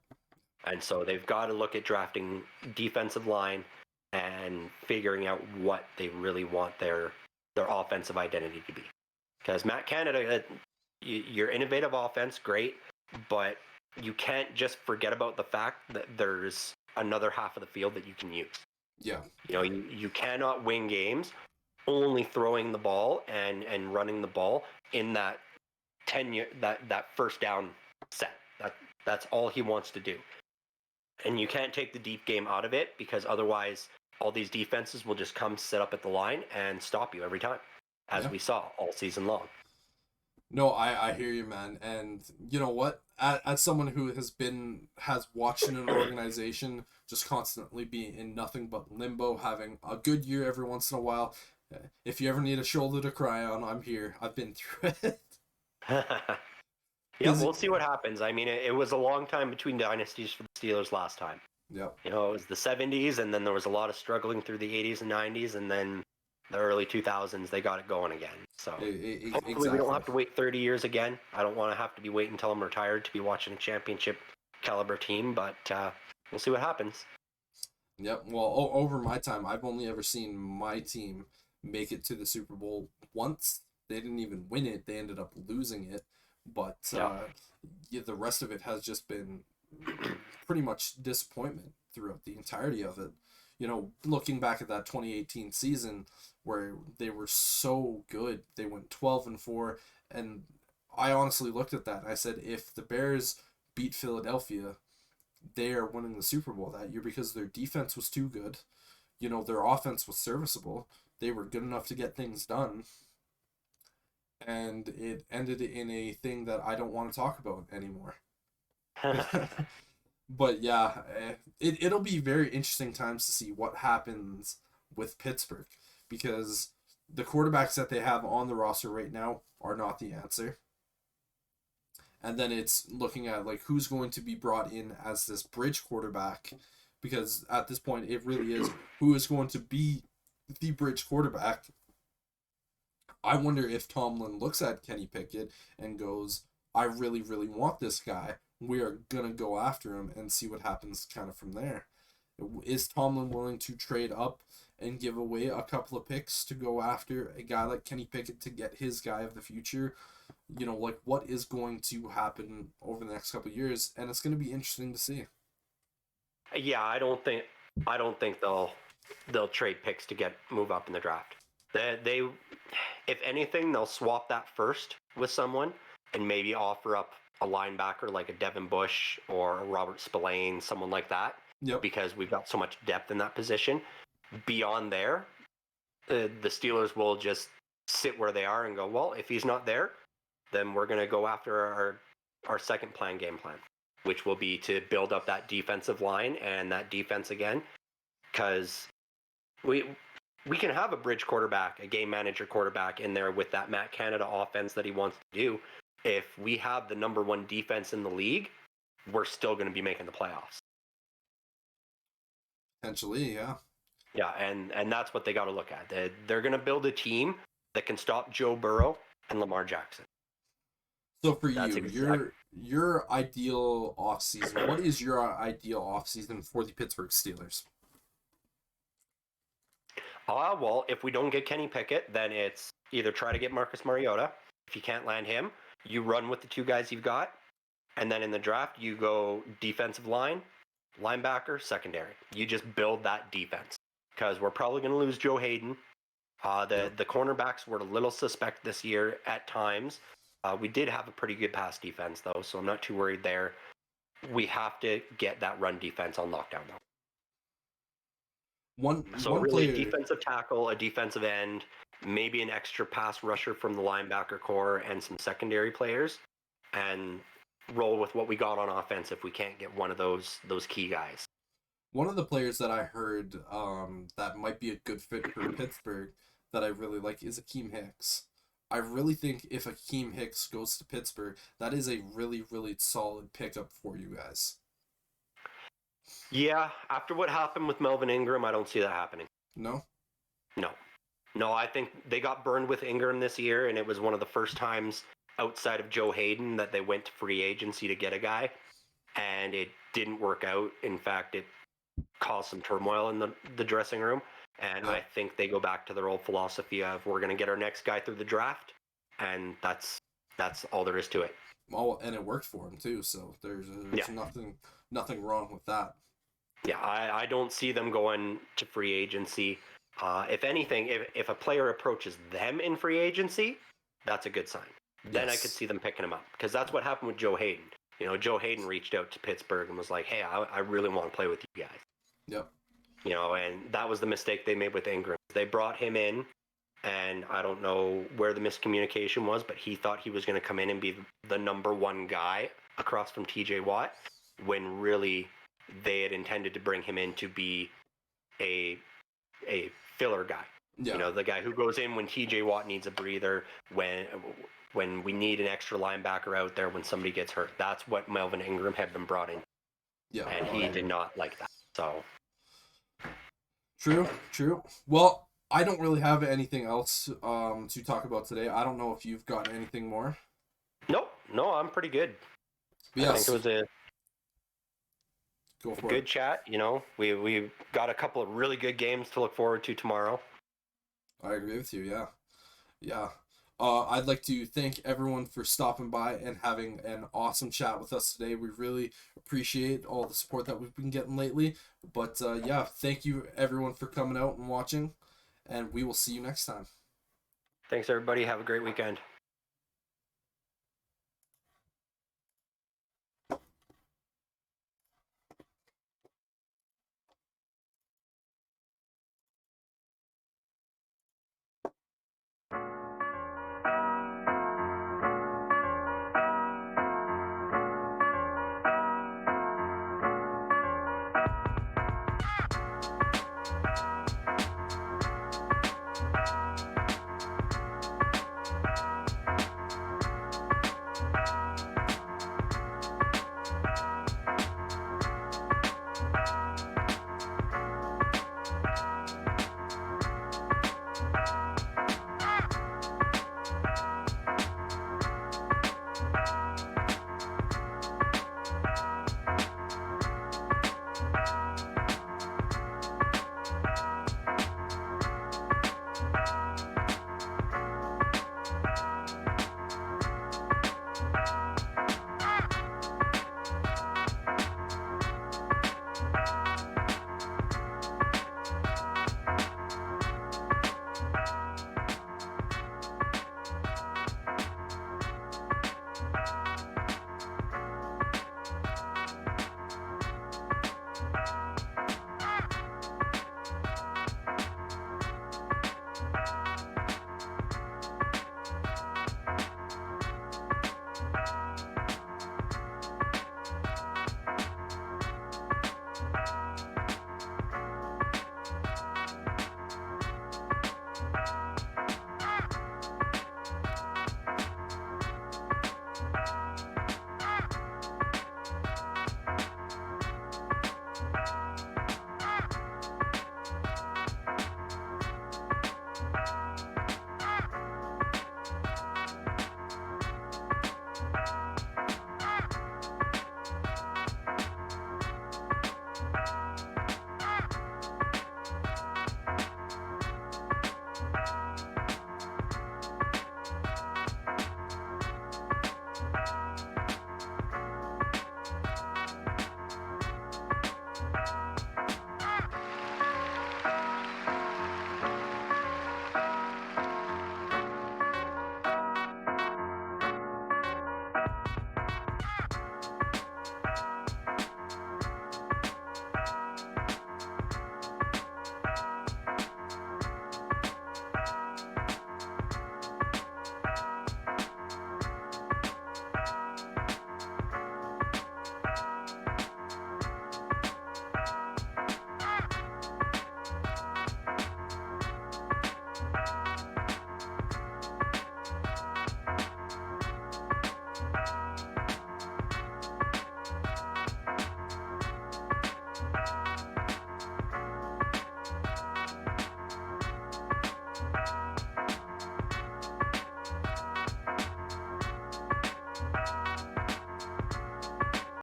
And so they've got to look at drafting defensive line and figuring out what they really want their offensive identity to be. Because Matt Canada, your innovative offense, great, but you can't just forget about the fact that there's another half of the field that you can use. Yeah. You know, you cannot win games only throwing the ball and running the ball in that 10-year that first down set. That's all he wants to do. And you can't take the deep game out of it, because otherwise all these defenses will just come sit up at the line and stop you every time, as we saw all season long. No, I hear you, man. And you know what? As someone who has watched an organization just constantly be in nothing but limbo, having a good year every once in a while, if you ever need a shoulder to cry on, I'm here. I've been through it. Yeah, we'll see what happens. I mean, it was a long time between dynasties for the Steelers last time. Yep. You know, it was the 70s, and then there was a lot of struggling through the 80s and 90s, and then the early 2000s, they got it going again. So hopefully we don't have to wait 30 years again. I don't want to have to be waiting until I'm retired to be watching a championship caliber team, but we'll see what happens. Yep. Well, over my time, I've only ever seen my team make it to the Super Bowl once. They didn't even win it. They ended up losing it. But the rest of it has just been pretty much disappointment throughout the entirety of it. You know, looking back at that 2018 season where they were so good, they went 12-4, and I honestly looked at that and I said, if the Bears beat Philadelphia, they are winning the Super Bowl that year, because their defense was too good. You know, their offense was serviceable. They were good enough to get things done. And it ended in a thing that I don't want to talk about anymore. But yeah, it'll be very interesting times to see what happens with Pittsburgh, because the quarterbacks that they have on the roster right now are not the answer. And then it's looking at like who's going to be brought in as this bridge quarterback, because at this point it really is who is going to be the bridge quarterback. I wonder if Tomlin looks at Kenny Pickett and goes, I really, really want this guy. We are going to go after him and see what happens kind of from there. Is Tomlin willing to trade up and give away a couple of picks to go after a guy like Kenny Pickett to get his guy of the future? You know, like what is going to happen over the next couple of years? And it's going to be interesting to see. Yeah, I don't think they'll trade picks to move up in the draft. They if anything, they'll swap that first with someone and maybe offer up a linebacker like a Devin Bush or a Robert Spillane, someone like that. Yep. Because we've got so much depth in that position. Beyond there, the Steelers will just sit where they are and go, well, if he's not there, then we're going to go after our second game plan, which will be to build up that defensive line and that defense again, because we can have a bridge quarterback, a game manager quarterback in there with that Matt Canada offense that he wants to do. If we have the number one defense in the league, we're still going to be making the playoffs. Potentially, yeah. Yeah, and that's what they got to look at. They're going to build a team that can stop Joe Burrow and Lamar Jackson. So for your ideal offseason, what is your ideal offseason for the Pittsburgh Steelers? Well, if we don't get Kenny Pickett, then it's either try to get Marcus Mariota. If you can't land him, you run with the two guys you've got. And then in the draft, you go defensive line, linebacker, secondary. You just build that defense, because we're probably going to lose Joe Hayden. The cornerbacks were a little suspect this year at times. We did have a pretty good pass defense, though, so I'm not too worried there. We have to get that run defense on lockdown, though. One really player, defensive tackle, a defensive end, maybe an extra pass rusher from the linebacker core, and some secondary players, and roll with what we got on offense if we can't get one of those key guys. One of the players that I heard that might be a good fit for Pittsburgh that I really like is Akeem Hicks. I really think if Akeem Hicks goes to Pittsburgh, that is a really, really solid pickup for you guys. Yeah, after what happened with Melvin Ingram, I don't see that happening. No, I think they got burned with Ingram this year, and it was one of the first times outside of Joe Hayden that they went to free agency to get a guy, and it didn't work out. In fact, it caused some turmoil in the dressing room, and I think they go back to their old philosophy of we're going to get our next guy through the draft, and that's That's all there is to it. Oh, and it worked for him too. So there's Yeah. nothing wrong with that. Yeah, I don't see them going to free agency. If anything, if a player approaches them in free agency, that's a good sign. Then I could Yes. see them picking him up, because that's what happened with Joe Hayden. Joe Hayden reached out to Pittsburgh and was like, "Hey, I really want to play with you guys." Yep. And that was the mistake they made with Ingram. They brought him in, and I don't know where the miscommunication was, but he thought he was going to come in and be the number one guy across from TJ Watt, when really they had intended to bring him in to be a filler guy. Yeah. The guy who goes in when TJ Watt needs a breather, when we need an extra linebacker out there when somebody gets hurt. That's what Melvin Ingram had been brought in. Yeah. And he did not like that. So True. Well, I don't really have anything else to talk about today. I don't know if you've got anything more. no, I'm pretty good. Yes. I think it was a Go for good it. chat. We got a couple of really good games to look forward to tomorrow. I agree with you. Yeah. Yeah. I'd like to thank everyone for stopping by and having an awesome chat with us today. We really appreciate all the support that we've been getting lately. But yeah, thank you everyone for coming out and watching, and we will see you next time. Thanks, everybody. Have a great weekend.